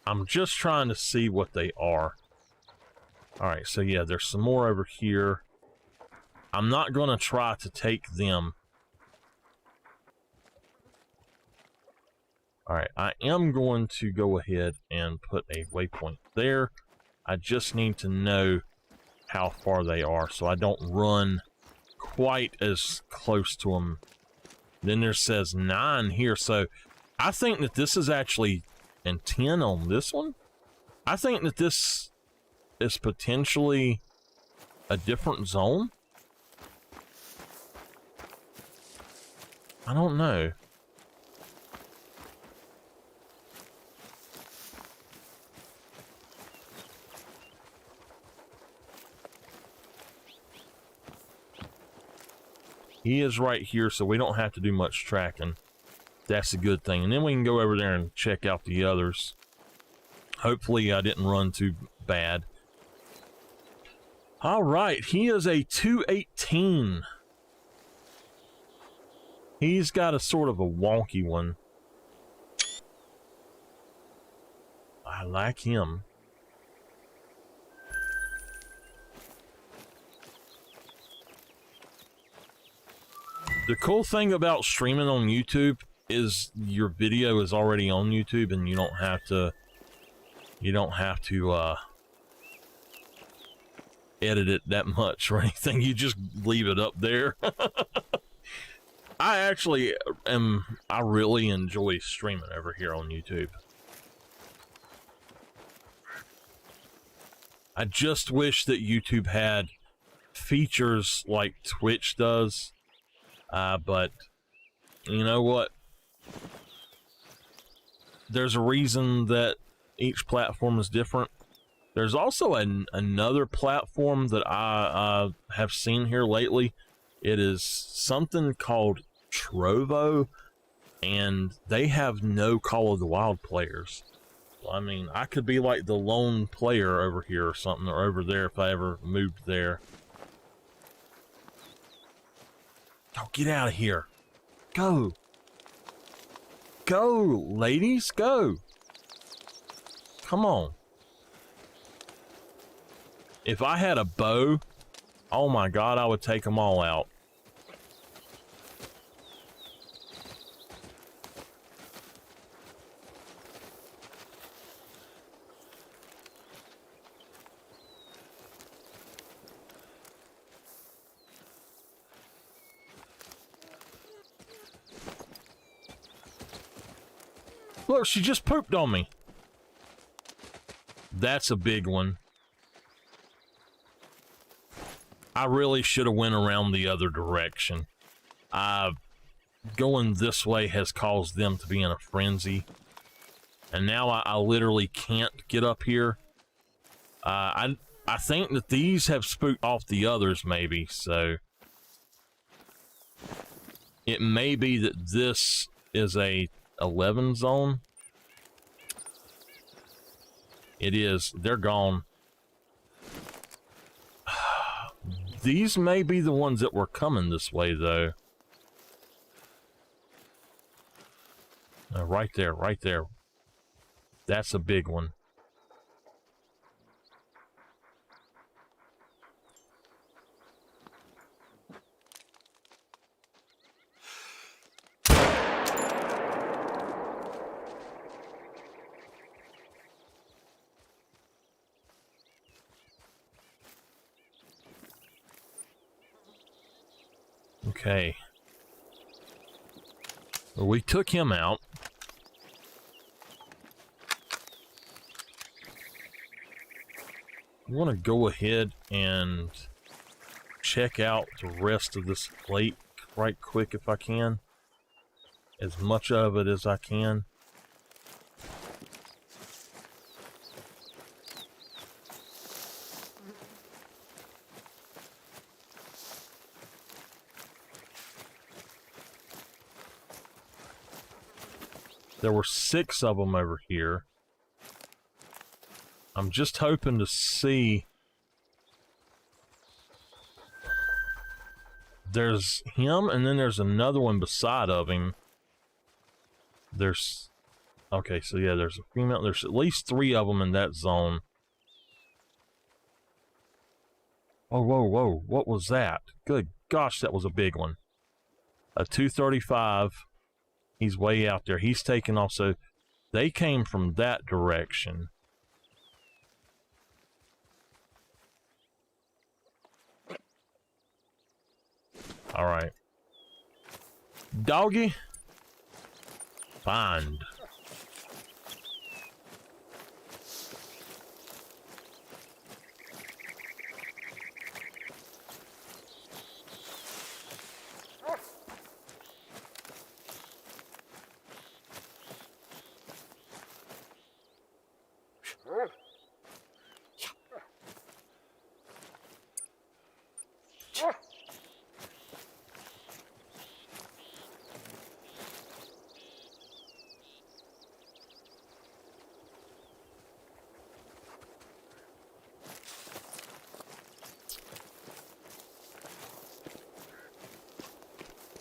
I'm just trying to see what they are. Alright, so yeah, there's some more over here. I'm not going to try to take them. Alright, I am going to go ahead and put a waypoint there. I just need to know how far they are so I don't run quite as close to them. Then there says 9 here, so I think that this is actually... and 10 on this one. I think that this is potentially a different zone. I don't know. He is right here, so we don't have to do much tracking. That's a good thing. And then we can go over there and check out the others. Hopefully I didn't run too bad. Alright, he is a 218. He's got a sort of a wonky one. I like him. The cool thing about streaming on YouTube is your video is already on YouTube and you don't have to edit it that much or anything. You just leave it up there. I really enjoy streaming over here on YouTube. I just wish that YouTube had features like Twitch does. But you know what? There's a reason that each platform is different. There's also another platform that I have seen here lately. It is something called Trovo, and they have no Call of the Wild players. I mean, I could be like the lone player over here or something, or over there if I ever moved there. Oh, get out of here. Go. Go, ladies, go. Come on. If I had a bow, oh my God, I would take them all out. Look, she just pooped on me. That's a big one. I really should have went around the other direction. Going this way has caused them to be in a frenzy. And now I literally can't get up here. I think that these have spooked off the others maybe, so... It may be that this is a 11 zone. It is. They're gone. These may be the ones that were coming this way, though. Right there, right there. That's a big one. Okay. Well, we took him out. I want to go ahead and check out the rest of this lake right quick if I can. As much of it as I can. There were 6 of them over here. I'm just hoping to see... There's him, and then there's another one beside of him. There's... Okay, so yeah, there's a female. There's at least 3 of them in that zone. Oh, whoa, whoa. What was that? Good gosh, that was a big one. A 235. He's way out there. He's taken off. So they came from that direction. All right. Doggy. Find.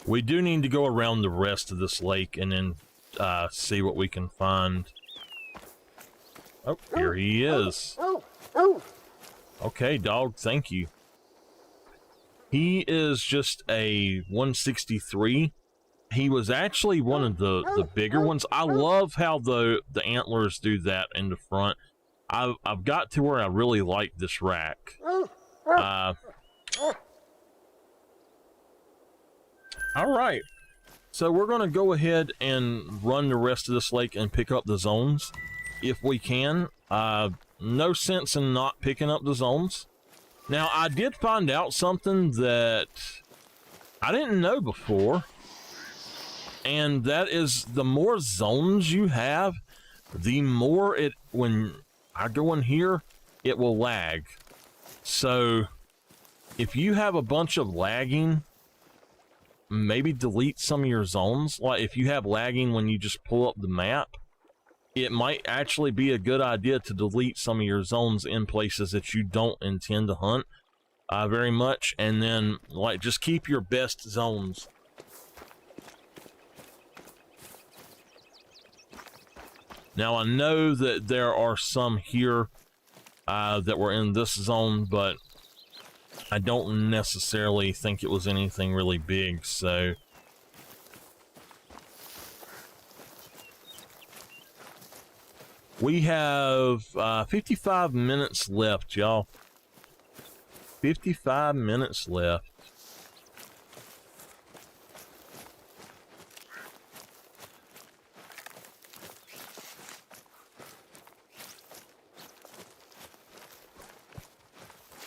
We do need to go around the rest of this lake and then see what we can find. Oh, here he is. Okay, dog, thank you. He is just a 163. He was actually one of the bigger ones. I love how the antlers do that in the front. I've got to where I really like this rack. All right, so we're going to go ahead and run the rest of this lake and pick up the zones if we can. no sense in not picking up the zones. Now, I did find out something that I didn't know before, and that is the more zones you have, the more it, when I go in here, it will lag. So if you have a bunch of lagging, maybe delete some of your zones. Like if you have lagging when you just pull up the map, it might actually be a good idea to delete some of your zones in places that you don't intend to hunt very much, and then like just keep your best zones. Now I know that there are some here that were in this zone, but I don't necessarily think it was anything really big, so we have 55 minutes left, y'all. 55 minutes left.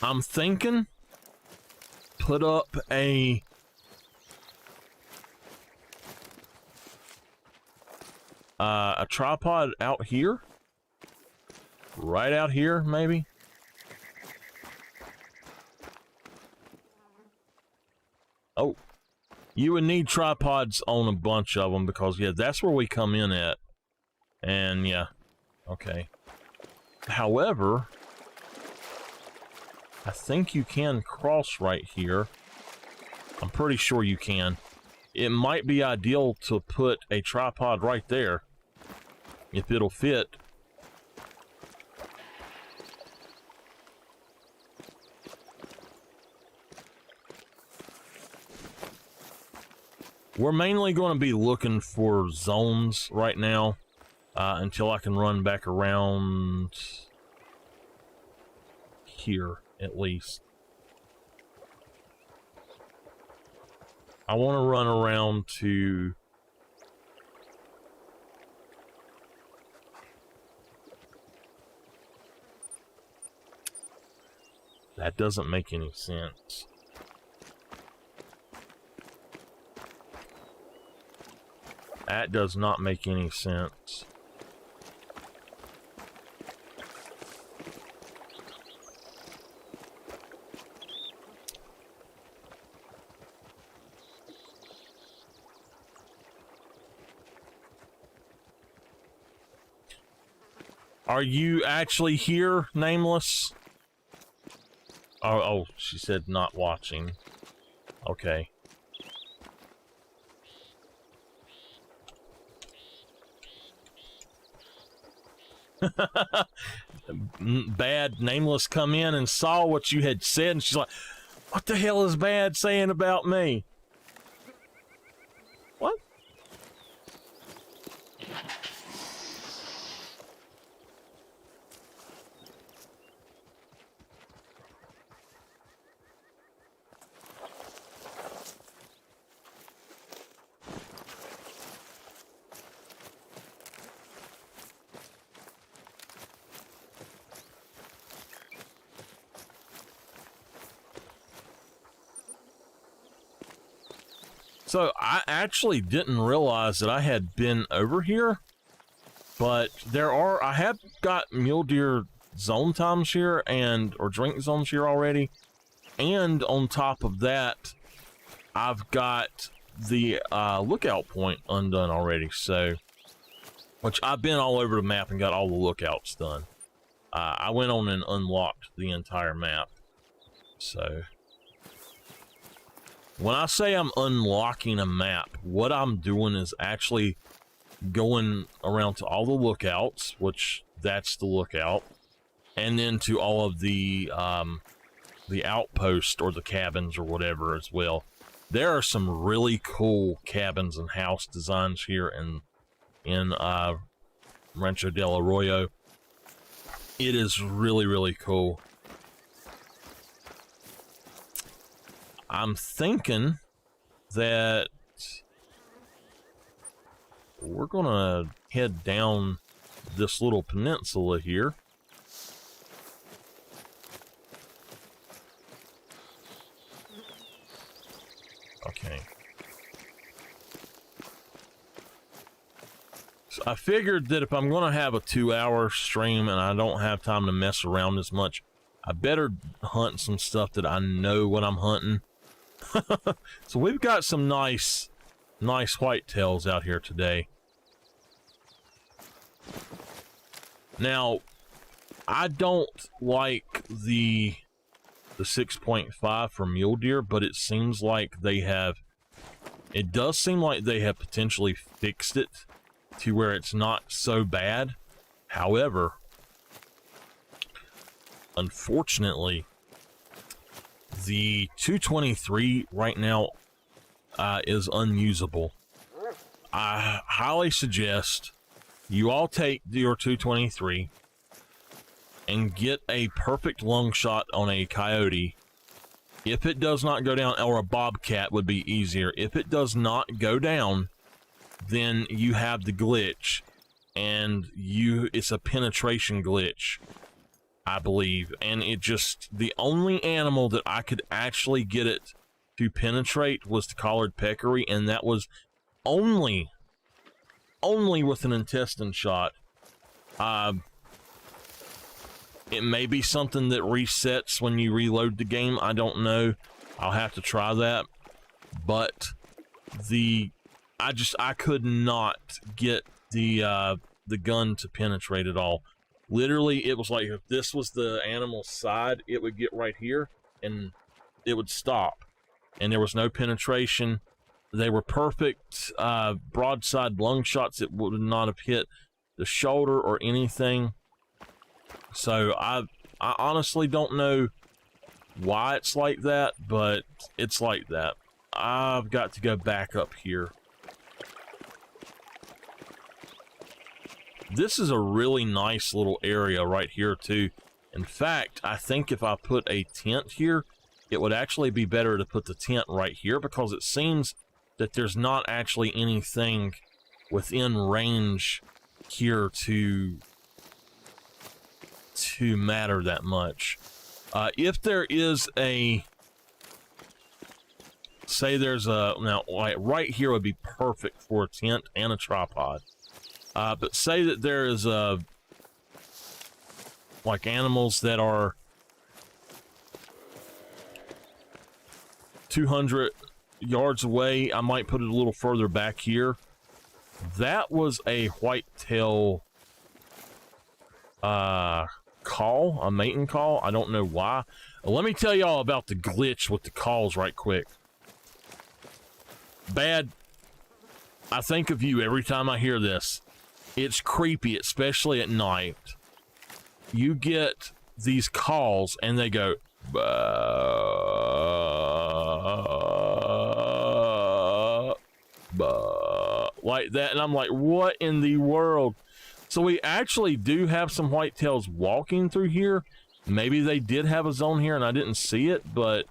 I'm thinking put up a tripod out here. Right out here, maybe. Oh, you would need tripods on a bunch of them because, yeah, that's where we come in at. And, yeah, okay. However, I think you can cross right here. I'm pretty sure you can. It might be ideal to put a tripod right there, if it'll fit. We're mainly going to be looking for zones right now until I can run back around here, at least. I want to run around to... That doesn't make any sense. That does not make any sense. Are you actually here, Nameless? Oh, she said not watching. Okay. Bad Nameless come in and saw what you had said, and she's like, what the hell is Bad saying about me? What? So I actually didn't realize that I had been over here, but I have got mule deer zone times here or drink zones here already, and on top of that, I've got the lookout point undone already. So, which I've been all over the map and got all the lookouts done. I went on and unlocked the entire map. So. When I say I'm unlocking a map, what I'm doing is actually going around to all the lookouts, which that's the lookout, and then to all of the outposts or the cabins or whatever as well. There are some really cool cabins and house designs here in Rancho Del Arroyo. It is really, really cool. I'm thinking that we're gonna head down this little peninsula here Okay. So I figured that if I'm going to have a 2-hour stream and I don't have time to mess around as much, I better hunt some stuff that I know what I'm hunting. So we've got some nice whitetails out here today. Now, I don't like the 6.5 for mule deer, but it seems like it does seem like they have potentially fixed it to where it's not so bad. However, unfortunately, the 223 right now is unusable. I highly suggest you all take your 223 and get a perfect lung shot on a coyote. If it does not go down, or a bobcat would be easier. If it does not go down, then you have the glitch, and it's a penetration glitch, I believe. And the only animal that I could actually get it to penetrate was the collared peccary, and that was only with an intestine shot. It may be something that resets when you reload the game. I don't know. I'll have to try that. But I could not get the gun to penetrate at all. Literally, it was like if this was the animal's side, it would get right here and it would stop. And there was no penetration. They were perfect broadside lung shots. It would not have hit the shoulder or anything. So I honestly don't know why it's like that, but it's like that. I've got to go back up here. This is a really nice little area right here too. In fact, I think if I put a tent here, it would actually be better to put the tent right here, because it seems that there's not actually anything within range here to matter that much. If there is now, like right here would be perfect for a tent and a tripod. But say that there is like animals that are 200 yards away, I might put it a little further back here. That was a whitetail call, a mating call. I don't know why. Let me tell y'all about the glitch with the calls right quick. Bad. I think of you every time I hear this. It's creepy, especially at night. You get these calls and they go like that, and I'm like, what in the world? So we actually do have some whitetails walking through here. Maybe they did have a zone here and I didn't see it, but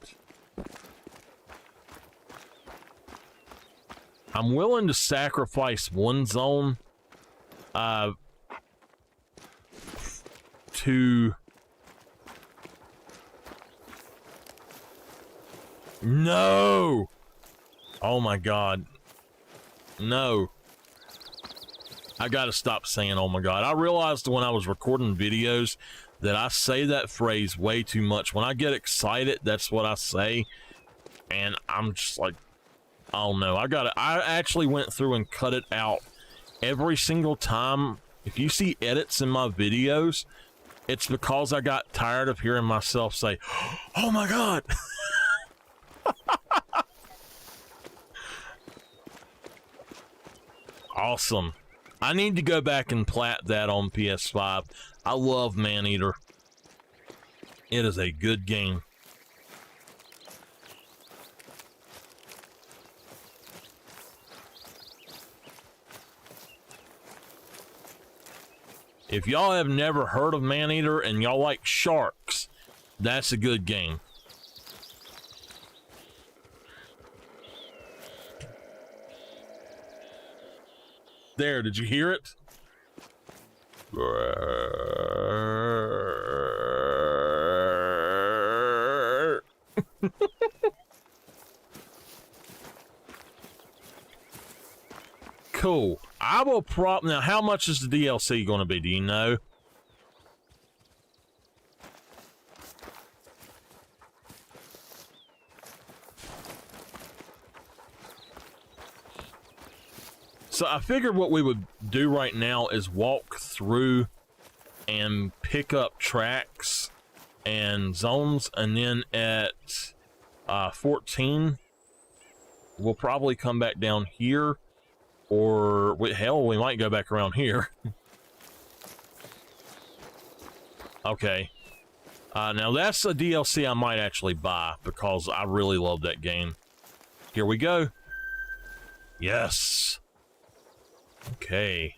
I'm willing to sacrifice one zone to no. Oh my god. No. I gotta stop saying oh my god. I realized when I was recording videos that I say that phrase way too much. When I get excited, that's what I say. And I'm just like, oh no. I actually went through and cut it out every single time. If you see edits in my videos, it's because I got tired of hearing myself say, oh my god. Awesome. I need to go back and plat that on PS5. I love Maneater. It is a good game. If y'all have never heard of Maneater and y'all like sharks, that's a good game. There, did you hear it? Cool. I will now, how much is the DLC going to be? Do you know? So I figured what we would do right now is walk through and pick up tracks and zones, and then at 14 we'll probably come back down here, or hell, we might go back around here. Okay, now that's a DLC I might actually buy because I really love that game. Here we go. Yes. Okay.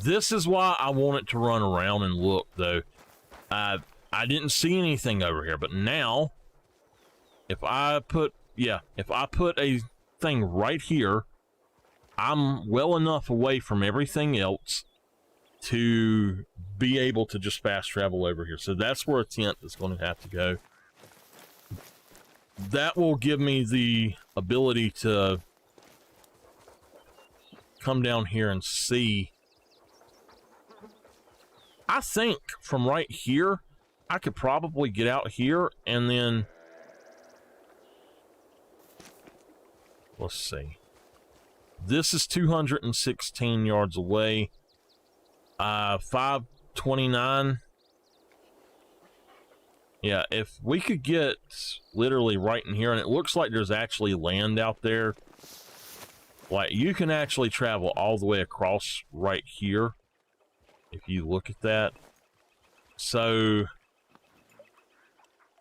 This is why I wanted to run around and look, though. I didn't see anything over here, but now, if I put a thing right here, I'm well enough away from everything else to be able to just fast travel over here. So that's where a tent is going to have to go. That will give me the ability to come down here and see. I think from right here, I could probably get out here and then, let's see. This is 216 yards away. 529. Yeah, if we could get literally right in here, and it looks like there's actually land out there. Like, you can actually travel all the way across right here, if you look at that. So,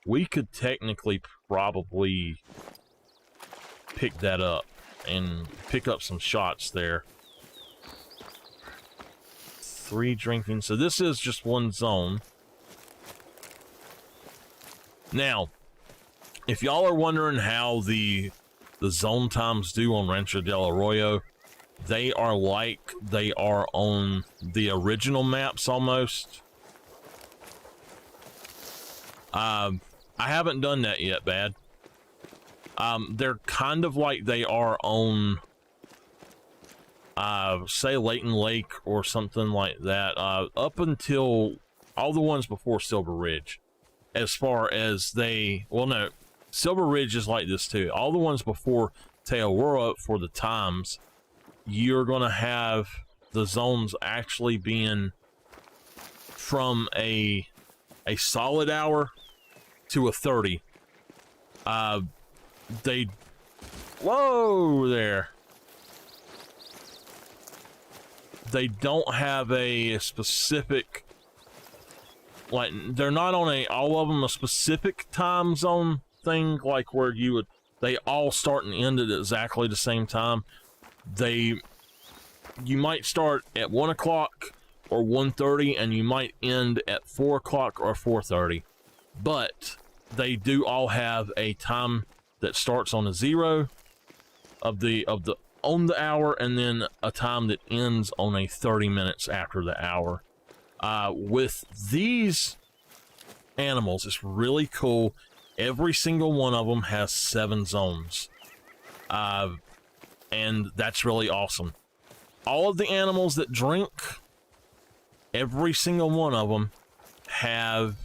we could technically probably pick that up and pick up some shots there. 3 drinking. So this is just one zone. Now, if y'all are wondering how the zone times do on Rancho Del Arroyo, they are like they are on the original maps almost. I haven't done that yet, Bad. They're kind of like they are on, say, Layton Lake or something like that, up until all the ones before Silver Ridge. As far as well, no, Silver Ridge is like this too. All the ones before Teawarra for the times, you're going to have the zones actually being from a solid hour to a 30. Whoa there. They don't have a specific, like, they're not on all of them a specific time zone thing, like where they all start and end at exactly the same time. You might start at 1 o'clock or 1:30, and you might end at 4 o'clock or 4:30. But they do all have a time that starts on a 0 on the hour, and then a time that ends on a 30 minutes after the hour. With these animals, it's really cool. Every single one of them has 7 zones. And that's really awesome. All of the animals that drink, every single one of them have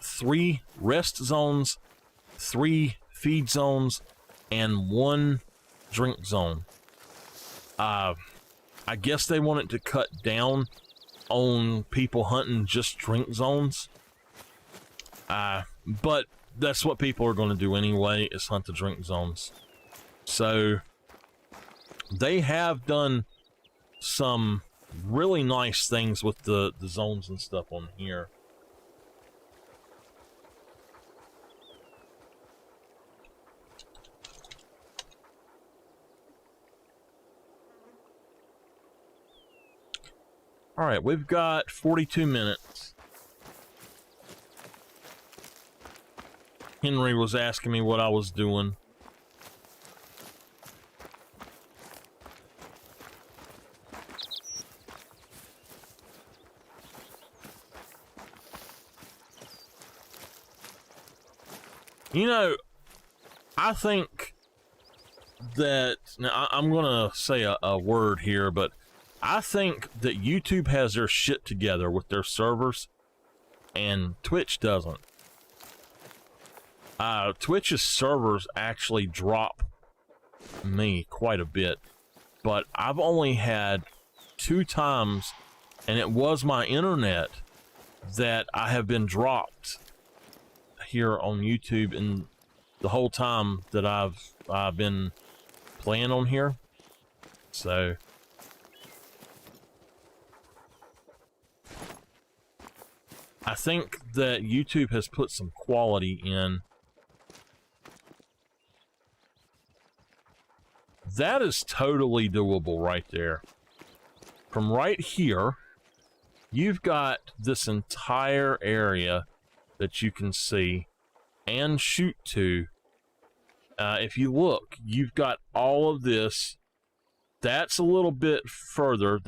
3 rest zones, 3 feed zones, and 1 drink zone. I guess they wanted to cut down on people hunting just drink zones. But that's what people are going to do anyway, is hunt the drink zones. So they have done some really nice things with the zones and stuff on here. All right, we've got 42 minutes. Henry was asking me what I was doing. You know, I think that, now I'm gonna say a word here, but I think that YouTube has their shit together with their servers and Twitch doesn't. Twitch's servers actually drop me quite a bit, but I've only had 2 times, and it was my internet, that I have been dropped here on YouTube in the whole time that I've been playing on here. So I think that YouTube has put some quality in. That is totally doable right there. From right here, you've got this entire area that you can see and shoot to. If you look, you've got all of this. That's a little bit further.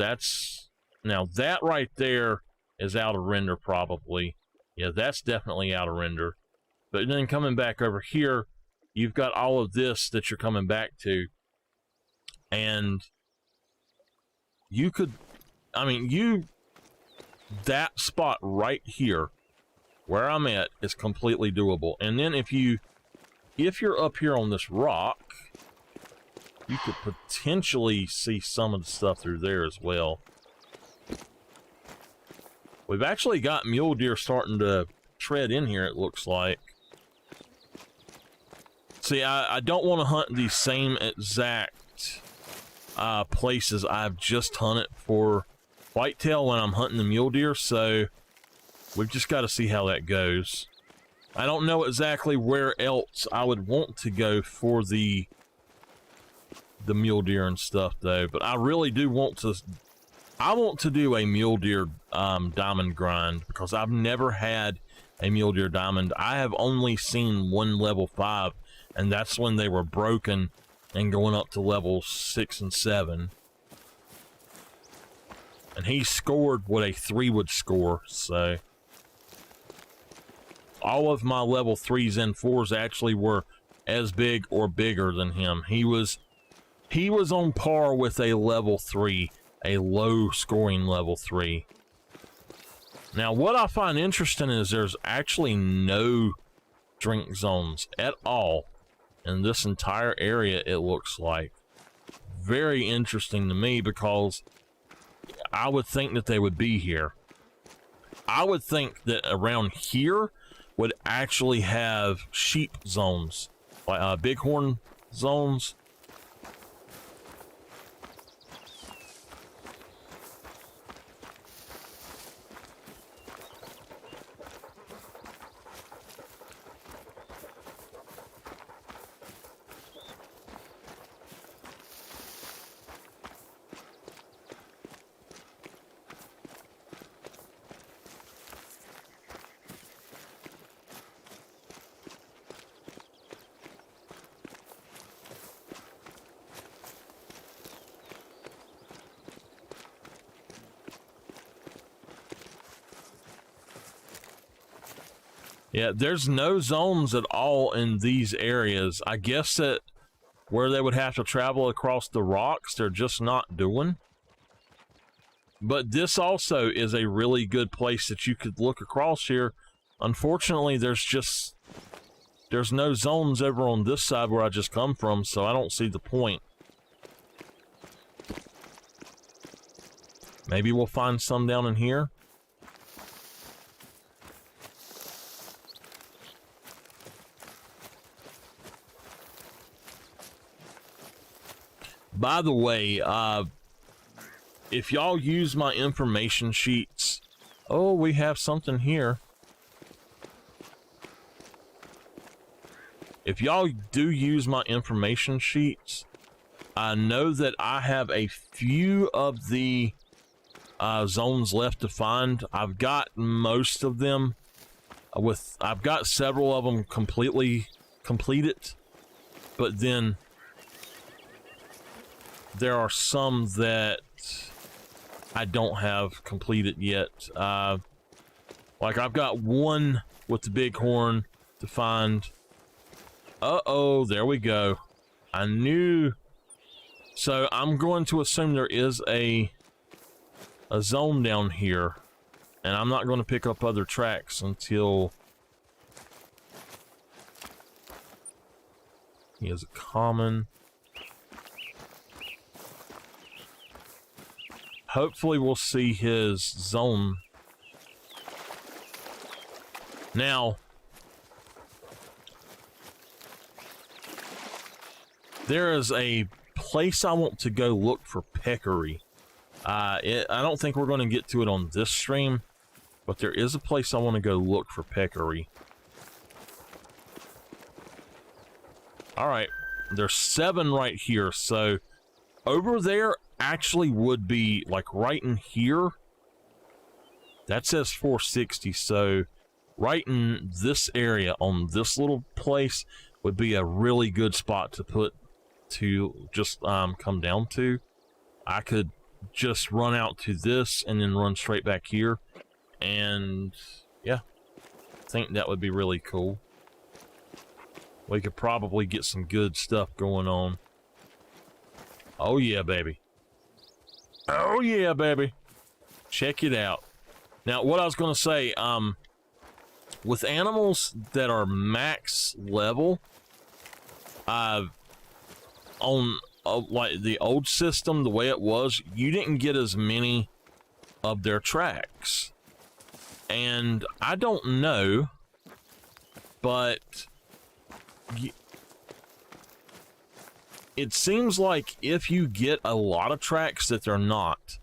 Now that right there is out of render probably. Yeah, that's definitely out of render. But then coming back over here, you've got all of this that you're coming back to. And you could, I mean, that spot right here where I'm at is completely doable. And then if you're up here on this rock, you could potentially see some of the stuff through there as well. We've actually got mule deer starting to tread in here, it looks like. See, I don't want to hunt these same exact places I've just hunted for whitetail when I'm hunting the mule deer, so we've just got to see how that goes. I don't know exactly where else I would want to go for the mule deer and stuff though, but I really do want to. I want to do a mule deer diamond grind because I've never had a mule deer diamond. I have only seen one level 5, and that's when they were broken and going up to level 6 and 7. And he scored what a 3 would score, so all of my level 3s and 4s actually were as big or bigger than him. He was on par with a level 3, a low scoring level 3. Now what I find interesting is there's actually no drink zones at all in this entire area, it looks like. Very interesting to me because I would think that they would be here. I would think that around here would actually have sheep zones, like bighorn zones. Yeah, there's no zones at all in these areas. I guess that where they would have to travel across the rocks, they're just not doing. But this also is a really good place that you could look across here. Unfortunately, there's no zones over on this side where I just come from, so I don't see the point. Maybe we'll find some down in here. By the way, if y'all use my information sheets... Oh, we have something here. If y'all do use my information sheets, I know that I have a few of the zones left to find. I've got most of them. I've got several of them completely completed, but then there are some that I don't have completed yet. Like I've got one with the bighorn to find. Uh-oh, there we go. I knew. So I'm going to assume there is a zone down here, and I'm not going to pick up other tracks until he is a common. Hopefully we'll see his zone. Now, there is a place I want to go look for peccary. I don't think we're going to get to it on this stream, but there is a place I want to go look for peccary. Alright, there's 7 right here, so over there actually would be, like, right in here. That says 460, so right in this area, on this little place, would be a really good spot to put, to just come down to. I could just run out to this and then run straight back here, and yeah, I think that would be really cool. We could probably get some good stuff going on. Oh yeah, baby. Oh yeah, baby. Check it out. Now, what I was going to say, with animals that are max level, on like the old system, the way it was, you didn't get as many of their tracks. And I don't know, but it seems like if you get a lot of tracks that they're not.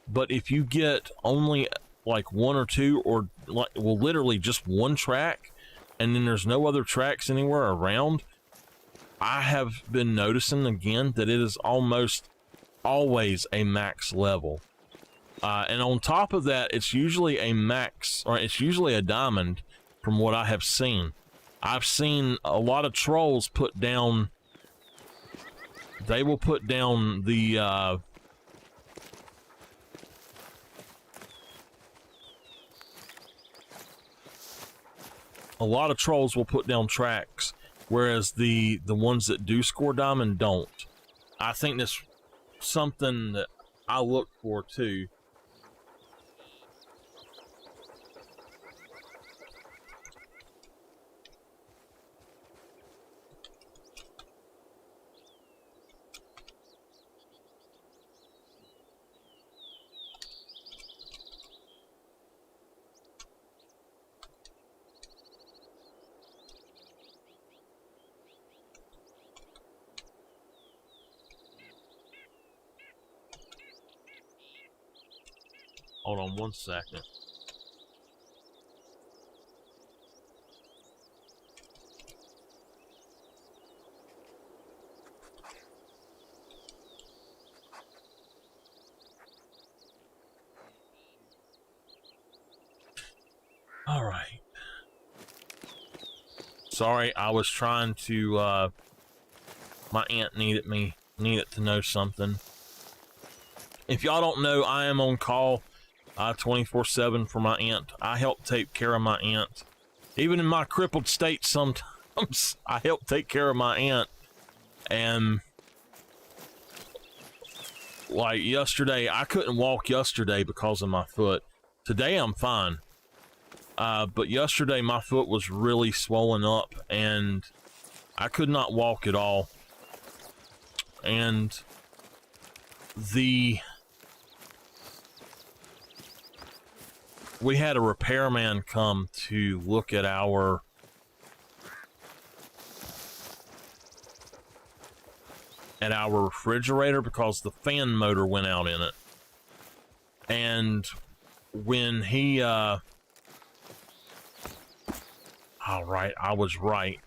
But if you get only like 1 or 2, or like, well, literally just 1 track, and then there's no other tracks anywhere around, I have been noticing again that it is almost always a max level. And on top of that, it's usually a max, or it's usually a diamond from what I have seen. I've seen a lot of trolls put down, they will put down the, a lot of trolls will put down tracks, whereas the ones that do score diamond don't. I think that's something that I look for too. Hold on 1 second. All right. Sorry, I was trying to, my aunt needed to know something. If y'all don't know, I am on call 24/7 for my aunt. I help take care of my aunt. Even in my crippled state, sometimes I help take care of my aunt. And like yesterday, I couldn't walk yesterday because of my foot. Today I'm fine. But yesterday my foot was really swollen up and I could not walk at all. And we had a repairman come to look at our refrigerator because the fan motor went out in it. And when he all right, I was right.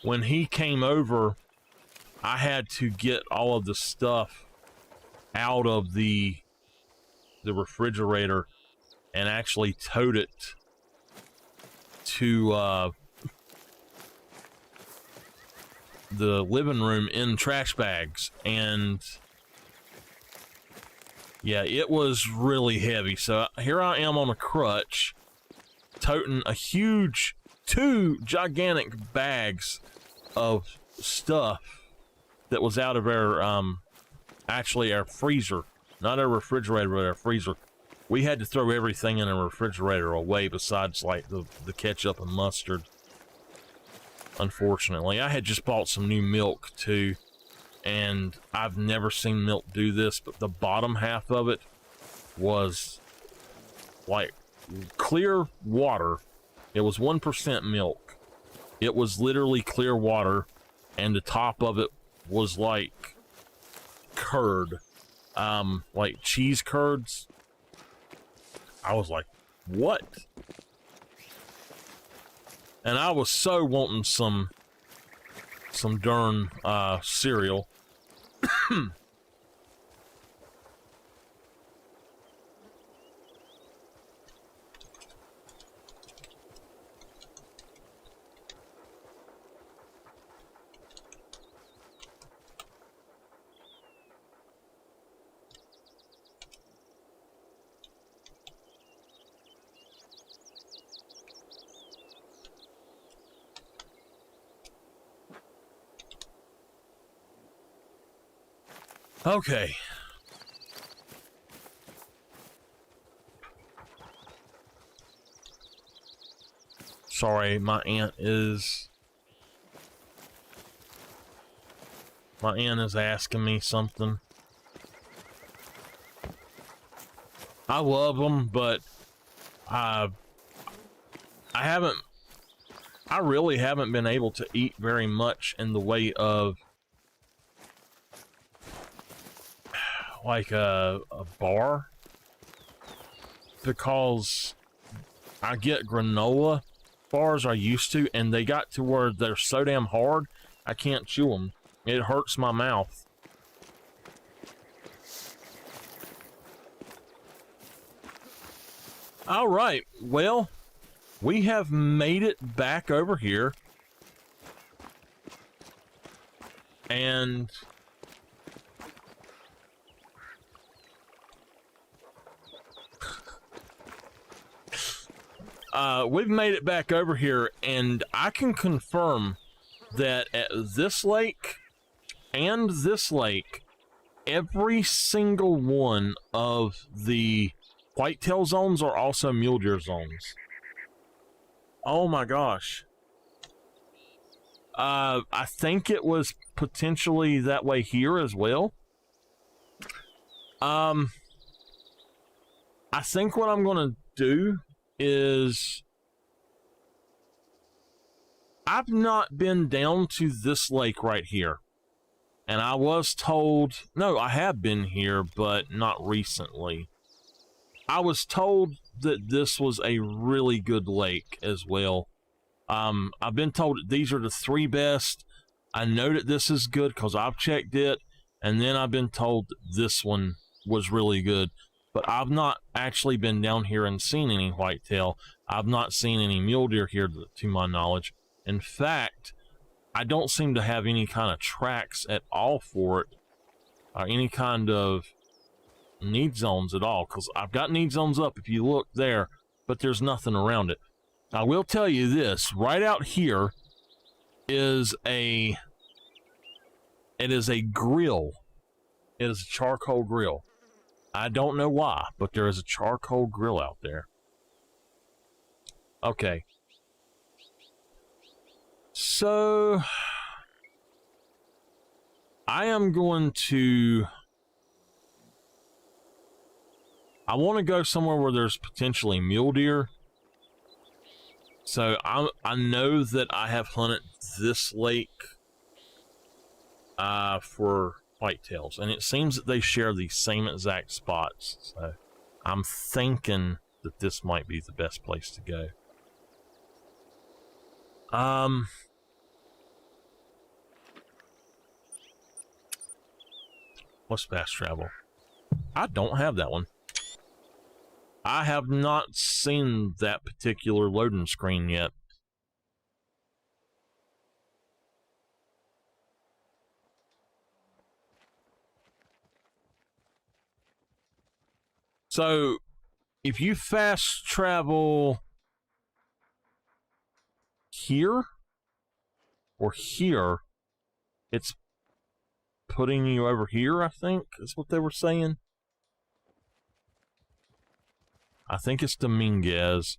When he came over, I had to get all of the stuff out of the refrigerator and actually towed it to the living room in trash bags. And yeah, it was really heavy. So here I am on a crutch toting a huge, 2 gigantic bags of stuff that was out of our, actually our freezer. Not our refrigerator, but our freezer. We had to throw everything in a refrigerator away besides, like, the ketchup and mustard. Unfortunately. I had just bought some new milk, too. And I've never seen milk do this, but the bottom half of it was, like, clear water. It was 1% milk. It was literally clear water, and the top of it was like curd, like cheese curds. I was like, what? And I was so wanting some darn cereal. Okay. Sorry, my aunt is asking me something. I love them, but I really haven't been able to eat very much in the way of like a bar, because I get granola bars I used to, and they got to where they're so damn hard I can't chew them. It hurts my mouth. All right, well, we have made it back over here, and we've made it back over here, and I can confirm that at this lake and this lake, every single one of the whitetail zones are also mule deer zones. Oh my gosh. I think it was potentially that way here as well. I think what I'm gonna do is, I've not been down to this lake right here, and I was told, no, I have been here, but not recently. I was told that this was a really good lake as well. I've been told that these are the 3 best. I know that this is good because I've checked it, and then I've been told that this one was really good. But I've not actually been down here and seen any whitetail. I've not seen any mule deer here to my knowledge. In fact, I don't seem to have any kind of tracks at all for it, or any kind of need zones at all, because I've got need zones up if you look there, but there's nothing around it. I will tell you this, right out here is it is a grill. It is a charcoal grill. I don't know why, but there is a charcoal grill out there. Okay. So I am going to, I want to go somewhere where there's potentially mule deer. So I know that I have hunted this lake for whitetails, and it seems that they share the same exact spots. So I'm thinking that this might be the best place to go. What's fast travel? I don't have that one. I have not seen that particular loading screen yet. So, if you fast travel here or here, it's putting you over here, I think, is what they were saying. I think it's Dominguez,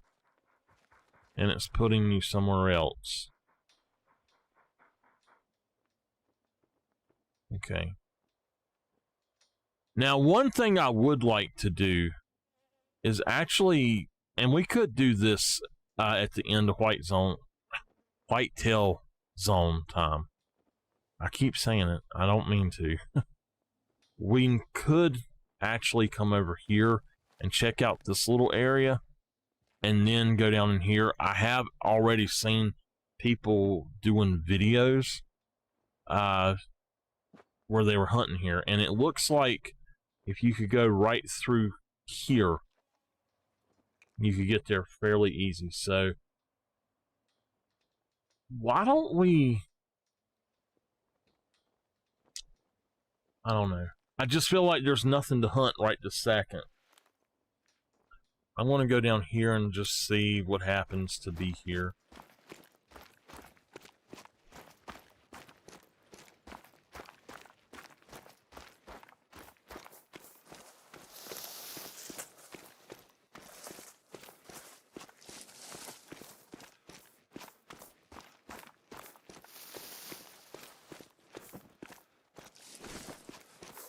and it's putting you somewhere else. Okay. Now, one thing I would like to do is actually, and we could do this at the end of whitetail zone time. I keep saying it. I don't mean to. We could actually come over here and check out this little area and then go down in here. I have already seen people doing videos where they were hunting here, and it looks like if you could go right through here, you could get there fairly easy. So why don't we, I don't know. I just feel like there's nothing to hunt right this second. I want to go down here and just see what happens to be here.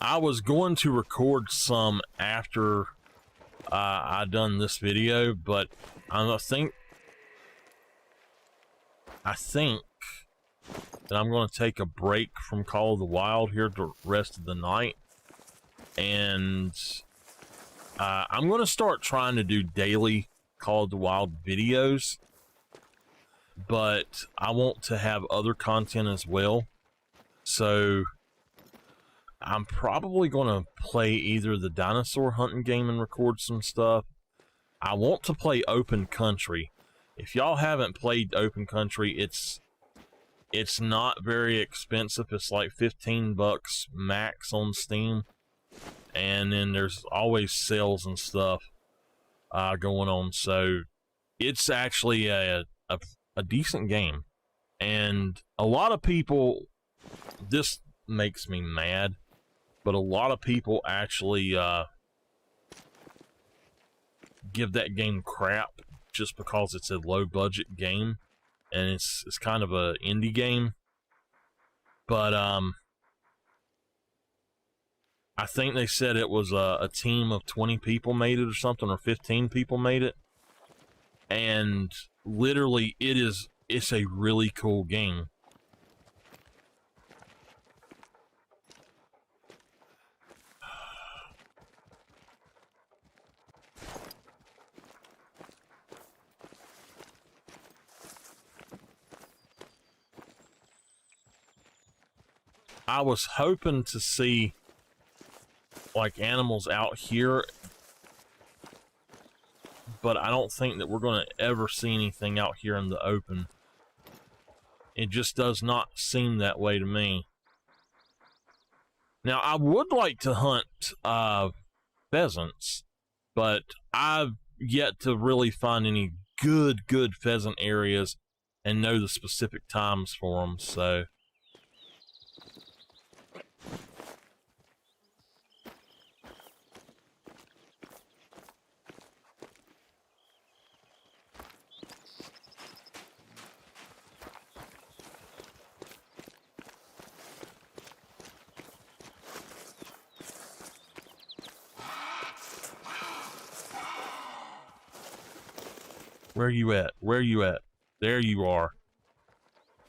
I was going to record some after I done this video, but I think that I'm going to take a break from Call of the Wild here the rest of the night, and I'm going to start trying to do daily Call of the Wild videos, but I want to have other content as well. So I'm probably going to play either the dinosaur hunting game and record some stuff. I want to play Open Country. If y'all haven't played Open Country, it's not very expensive. It's like $15 max on Steam. And then there's always sales and stuff going on. So it's actually a decent game. And a lot of people, this makes me mad, but a lot of people actually give that game crap just because it's a low budget game and it's kind of a indie game. But I think they said it was a team of 20 people made it or something, or 15 people made it, and literally it's a really cool game. I was hoping to see like animals out here, but I don't think that we're going to ever see anything out here in the open. It just does not seem that way to me. Now, I would like to hunt pheasants, but I've yet to really find any good pheasant areas and know the specific times for them, so where you at? Where you at? There you are.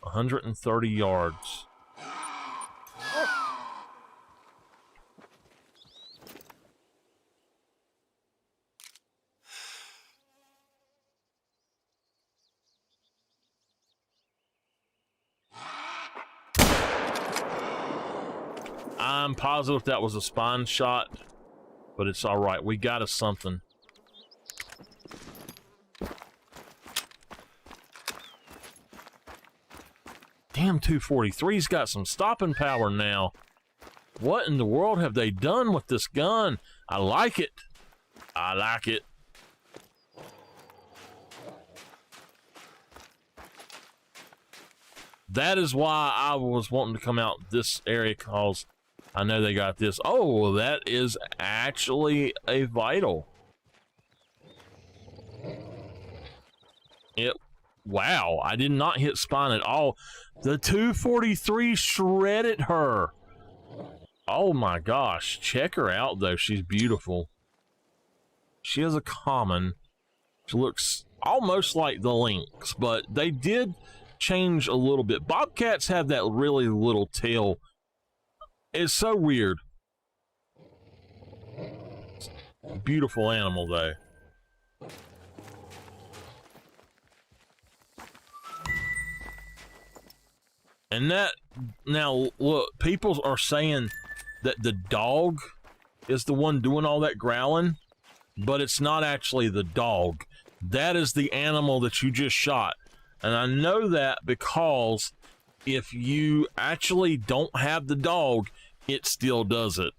130 yards. I'm positive that was a spine shot, but it's all right. We got us something. Damn, 243's got some stopping power now. What in the world have they done with this gun? I like it. I like it. That is why I was wanting to come out this area, because I know they got this. Oh, that is actually a vital. Wow, I did not hit spawn at all. The 243 shredded her. Oh my gosh, check her out though. She's beautiful. She is a common. She looks almost like the lynx, but they did change a little bit. Bobcats have that really little tail. It's so weird. Beautiful animal though. And that, now look, people are saying that the dog is the one doing all that growling, but it's not actually the dog. That is the animal that you just shot. And I know that because if you actually don't have the dog, it still does it.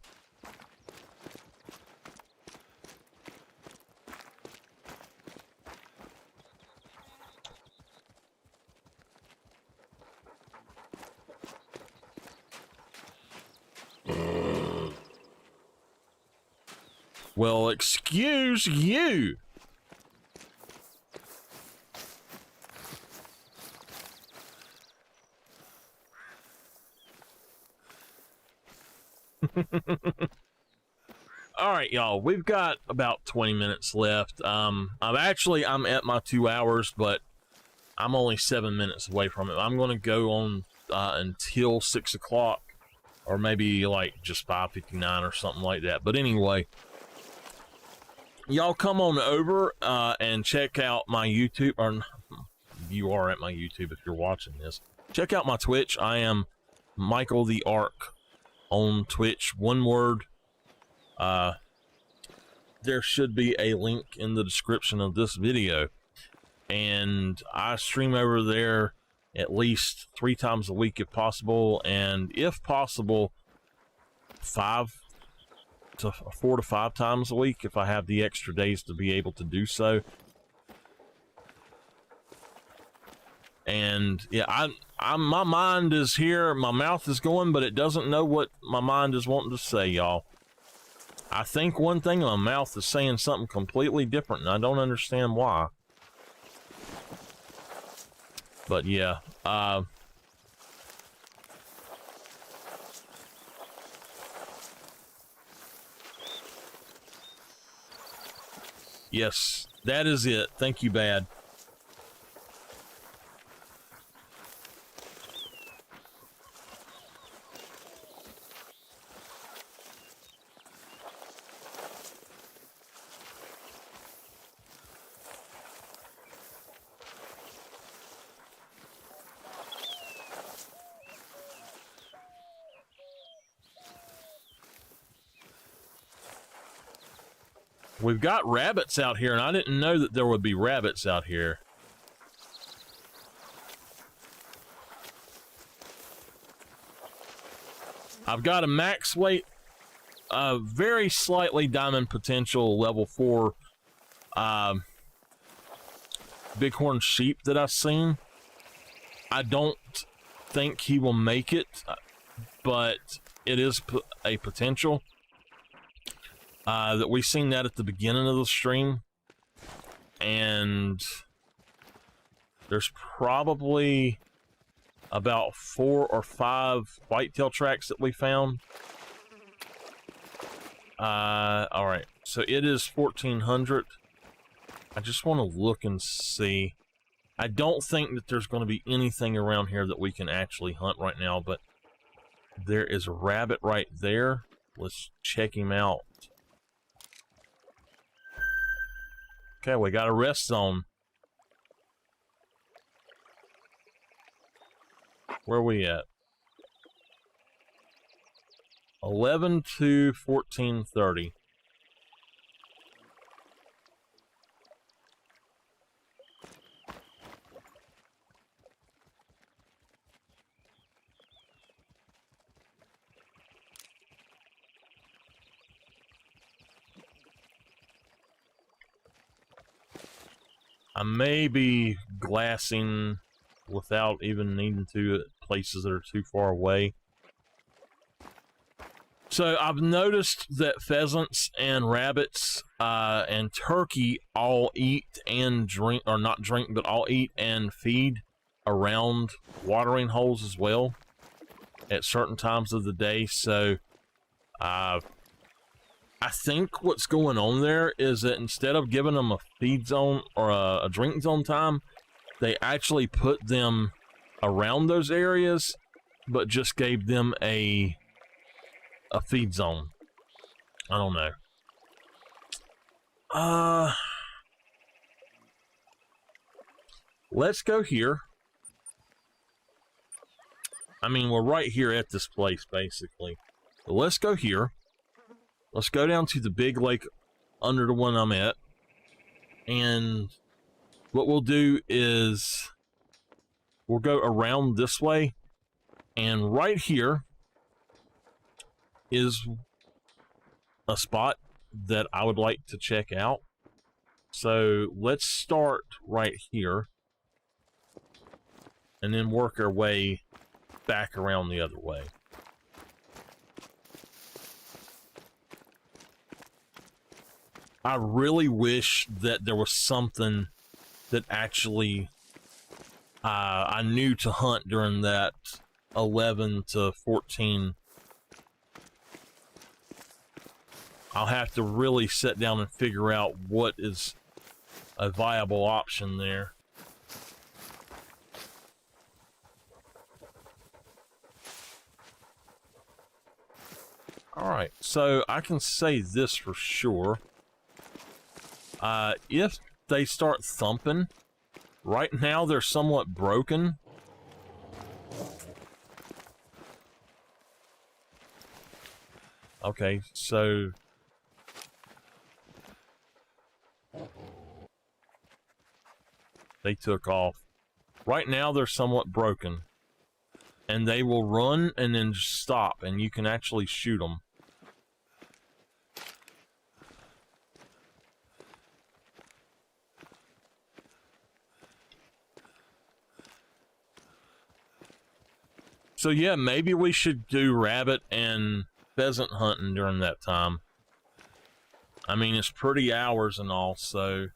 Well, excuse you. All right, y'all, we've got about 20 minutes left. I'm at my 2 hours, but I'm only 7 minutes away from it. I'm going to go on until 6 o'clock, or maybe like just 5:59 or something like that. But anyway, y'all come on over and check out my YouTube, or you are at my YouTube if you're watching this. Check out my Twitch. I am MichaelTheArch on Twitch, one word. There should be a link in the description of this video, and I stream over there at least 3 times a week if possible, and if possible 4 to 5 times a week if I have the extra days to be able to do so. And yeah, my mind is here, my mouth is going, but it doesn't know what my mind is wanting to say, y'all. I think one thing, and my mouth is saying something completely different, and I don't understand why. But yeah, yes, that is it. Thank you, Bad. We've got rabbits out here, and I didn't know that there would be rabbits out here. I've got a max weight, very slightly diamond potential level 4 bighorn sheep that I've seen. I don't think he will make it, but it is a potential. That we've seen that at the beginning of the stream, and there's probably about 4 or 5 whitetail tracks that we found. All right, so it is 1400. I just want to look and see. I don't think that there's going to be anything around here that we can actually hunt right now, but there is a rabbit right there. Let's check him out. Okay, we got a rest zone. Where are we at? 11 to 1430. I may be glassing without even needing to at places that are too far away. So I've noticed that pheasants and rabbits and turkey all eat and drink, or not drink, but all eat and feed around watering holes as well at certain times of the day. So I think what's going on there is that instead of giving them a feed zone or a drink zone time, they actually put them around those areas, but just gave them a feed zone. I don't know. Let's go here. I mean, we're right here at this place, basically. But let's go here. Let's go down to the big lake under the one I'm at. And what we'll do is we'll go around this way. And right here is a spot that I would like to check out. So let's start right here and then work our way back around the other way. I really wish that there was something that actually I knew to hunt during that 11 to 14. I'll have to really sit down and figure out what is a viable option there. Alright, so I can say this for sure. If they start thumping, right now they're somewhat broken. Okay, so they took off. Right now they're somewhat broken. And they will run and then just stop, and you can actually shoot them. So yeah, maybe we should do rabbit and pheasant hunting during that time. I mean, it's pretty hours and all, so...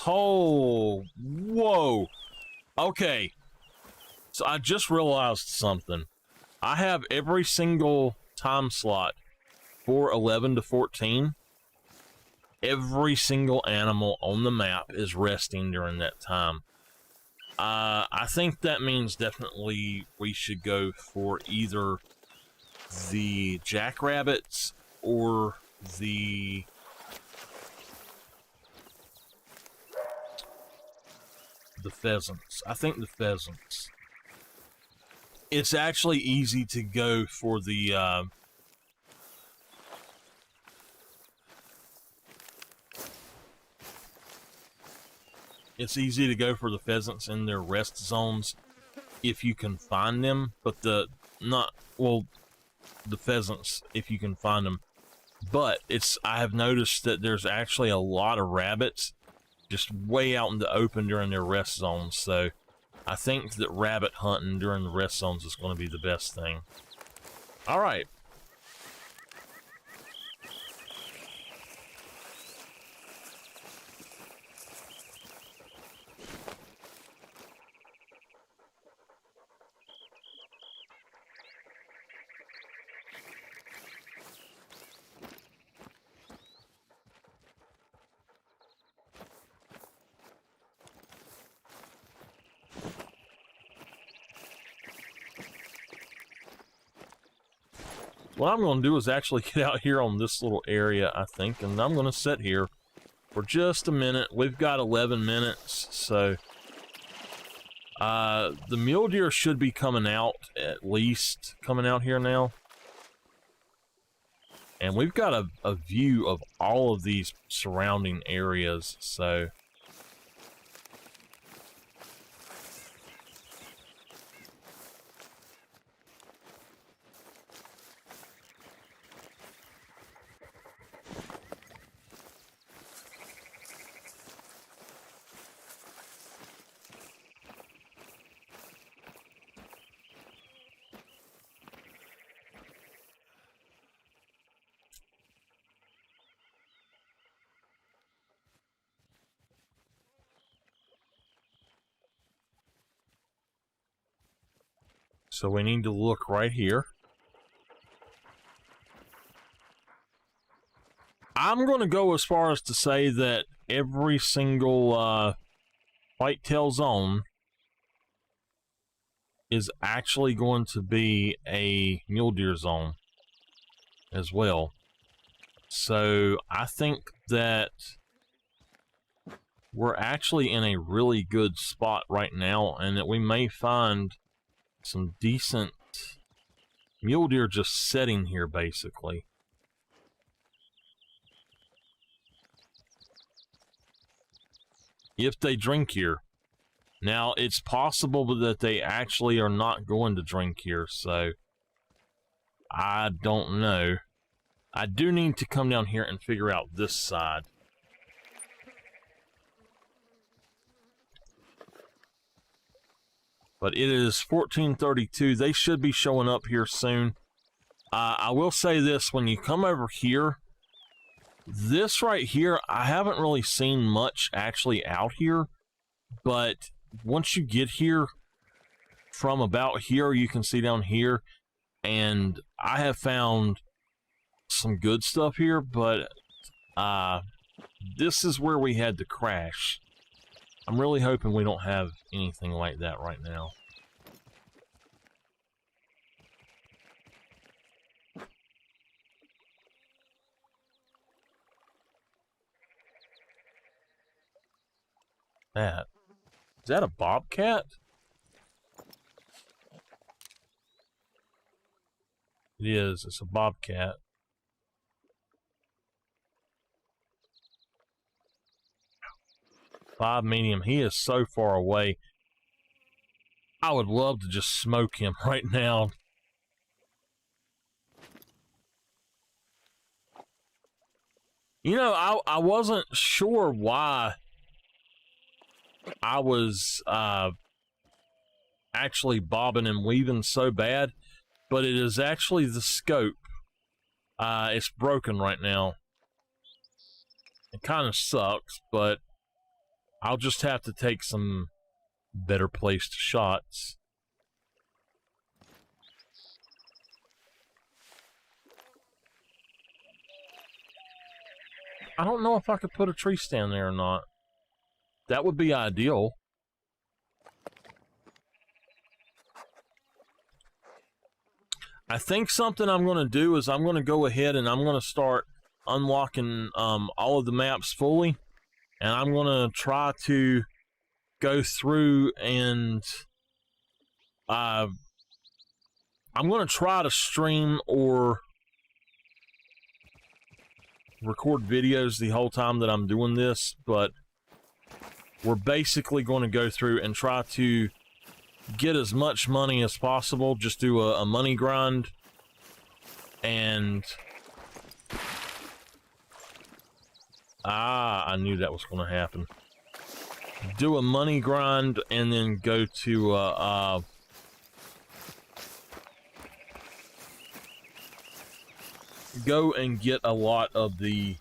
Oh, whoa. Okay. So I just realized something. I have every single time slot for 11 to 14. Every single animal on the map is resting during that time. I think that means definitely we should go for either the jackrabbits or the... pheasants. I think the pheasants. It's actually easy to go for the it's easy to go for the pheasants in their rest zones if you can find them, but the pheasants if you can find them. But I have noticed that there's actually a lot of rabbits just way out in the open during their rest zones, so I think that rabbit hunting during the rest zones is going to be the best thing. Alright. What I'm going to do is actually get out here on this little area, I think, and I'm going to sit here for just a minute. We've got 11 minutes, so the mule deer should be coming out, at least coming out here now. And we've got a view of all of these surrounding areas, so... So we need to look right here. I'm going to go as far as to say that every single whitetail zone is actually going to be a mule deer zone as well. So I think that we're actually in a really good spot right now, and that we may find some decent mule deer just sitting here, basically. If they drink here. Now, it's possible that they actually are not going to drink here, so I don't know. I do need to come down here and figure out this side. But it is 14:32. They should be showing up here soon. I will say this, when you come over here, this right here, I haven't really seen much actually out here. But once you get here, from about here, you can see down here. And I have found some good stuff here, but this is where we had to crash. I'm really hoping we don't have anything like that right now. Is that a bobcat? It is. It's a bobcat. Five medium. He is so far away. I would love to just smoke him right now. You know, I wasn't sure why I was actually bobbing and weaving so bad, but it is actually the scope. It's broken right now. It kind of sucks, but I'll just have to take some better placed shots. I don't know if I could put a tree stand there or not. That would be ideal. I think something I'm going to do is I'm going to go ahead and I'm going to start unlocking all of the maps fully. And I'm going to try to go through and I'm going to try to stream or record videos the whole time that I'm doing this, but we're basically going to go through and try to get as much money as possible, just do a money grind, and I knew that was going to happen. Do a money grind and then go to go and get a lot of the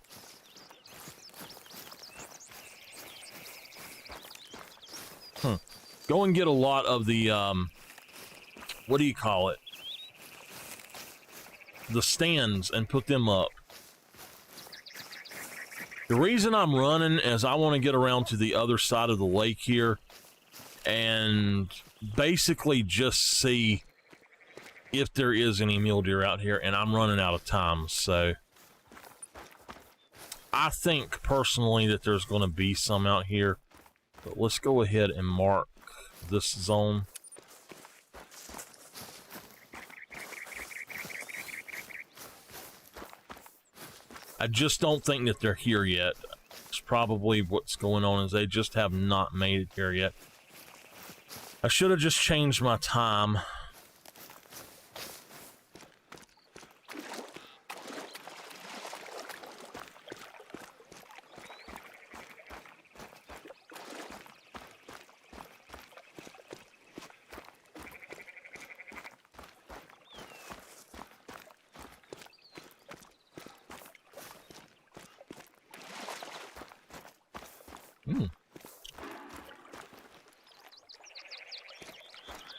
go and get a lot of the what do you call it, the stands, and put them up. The reason I'm running is I want to get around to the other side of the lake here and basically just see if there is any mule deer out here, and I'm running out of time. So I think personally that there's going to be some out here, but let's go ahead and mark this zone. I just don't think that they're here yet. It's probably what's going on is they just have not made it here yet. I should have just changed my time.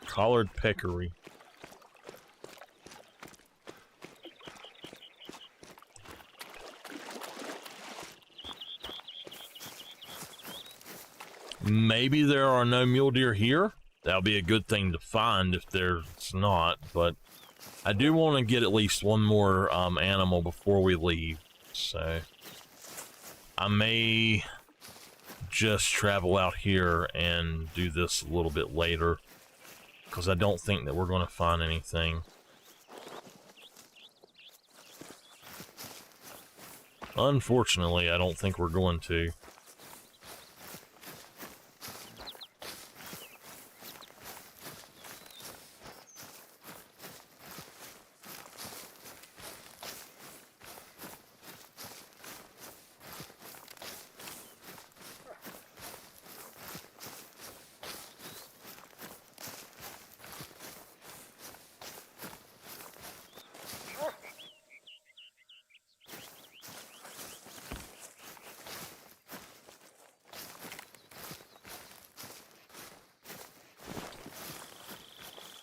Collared peccary. Maybe there are no mule deer here. That'll be a good thing to find if there's not, but I do want to get at least one more animal before we leave, so I may just travel out here and do this a little bit later, because I don't think that we're going to find anything. Unfortunately, I don't think we're going to.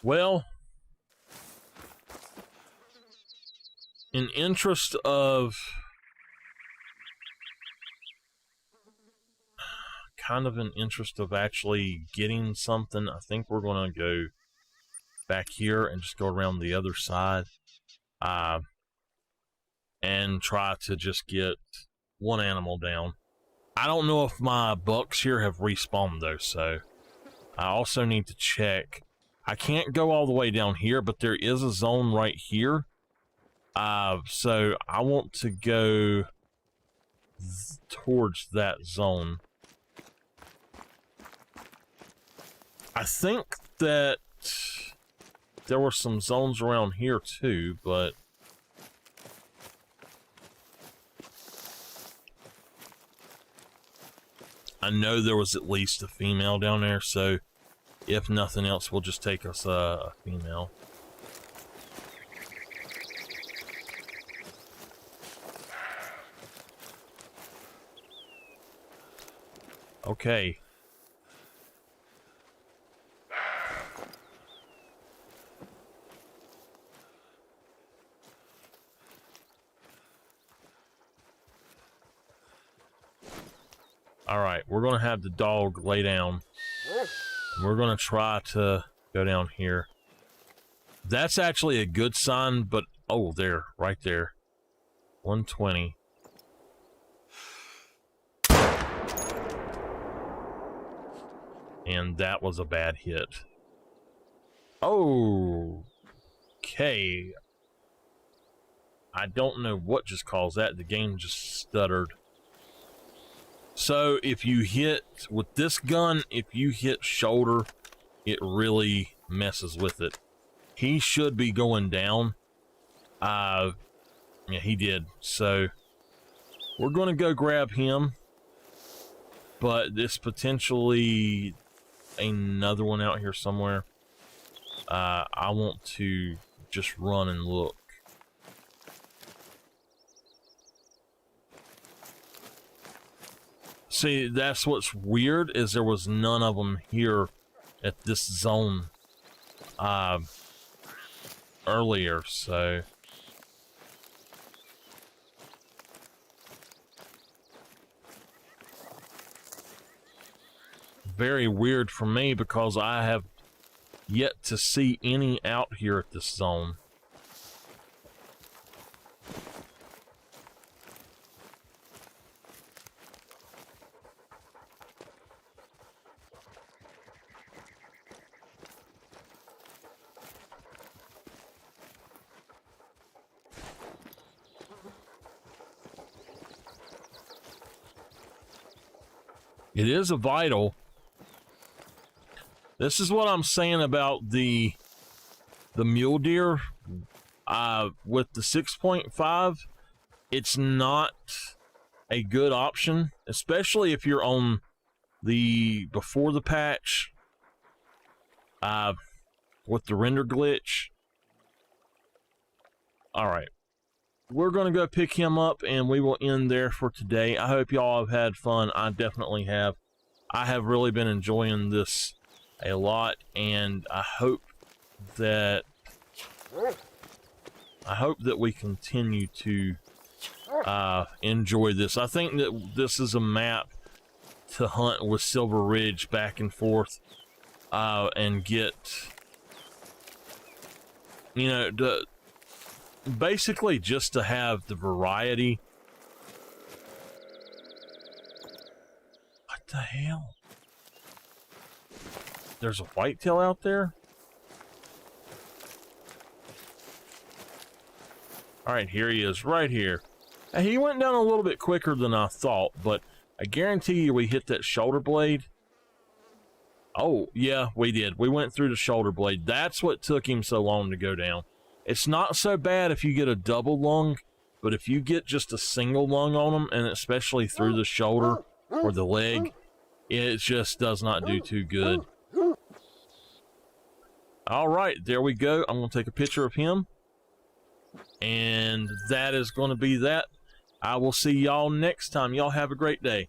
Well, in interest of actually getting something, I think we're going to go back here and just go around the other side and try to just get one animal down. I don't know if my bucks here have respawned though, so I also need to check. I can't go all the way down here, but there is a zone right here. So I want to go towards that zone. I think that there were some zones around here too, but I know there was at least a female down there, so if nothing else, we'll just take us a female. Okay. Alright, we're going to have the dog lay down. We're going to try to go down here. That's actually a good sign, but... Oh, there. Right there. 120. And that was a bad hit. Oh. Okay. I don't know what just caused that. The game just stuttered. So if you hit with this gun, if you hit shoulder, it really messes with it. He should be going down. Yeah, he did. So we're going to go grab him. But there's potentially another one out here somewhere. I want to just run and look. See, that's what's weird, is there was none of them here at this zone earlier, so... Very weird for me, because I have yet to see any out here at this zone. It is a vital. This is what I'm saying about the mule deer. With the 6.5, it's not a good option, especially if you're on the before the patch with the render glitch. All right, we're gonna go pick him up and we will end there for today. I hope y'all have had fun. I definitely have. I have really been enjoying this a lot, and I hope that we continue to enjoy this. I think that this is a map to hunt with Silver Ridge back and forth and get, you know, basically just to have the variety. What the hell? There's a whitetail out there? Alright, here he is, right here. He went down a little bit quicker than I thought, but I guarantee you we hit that shoulder blade. Oh, yeah, we did. We went through the shoulder blade. That's what took him so long to go down. It's not so bad if you get a double lung, but if you get just a single lung on them, and especially through the shoulder or the leg, it just does not do too good. Alright, there we go. I'm going to take a picture of him. And that is going to be that. I will see y'all next time. Y'all have a great day.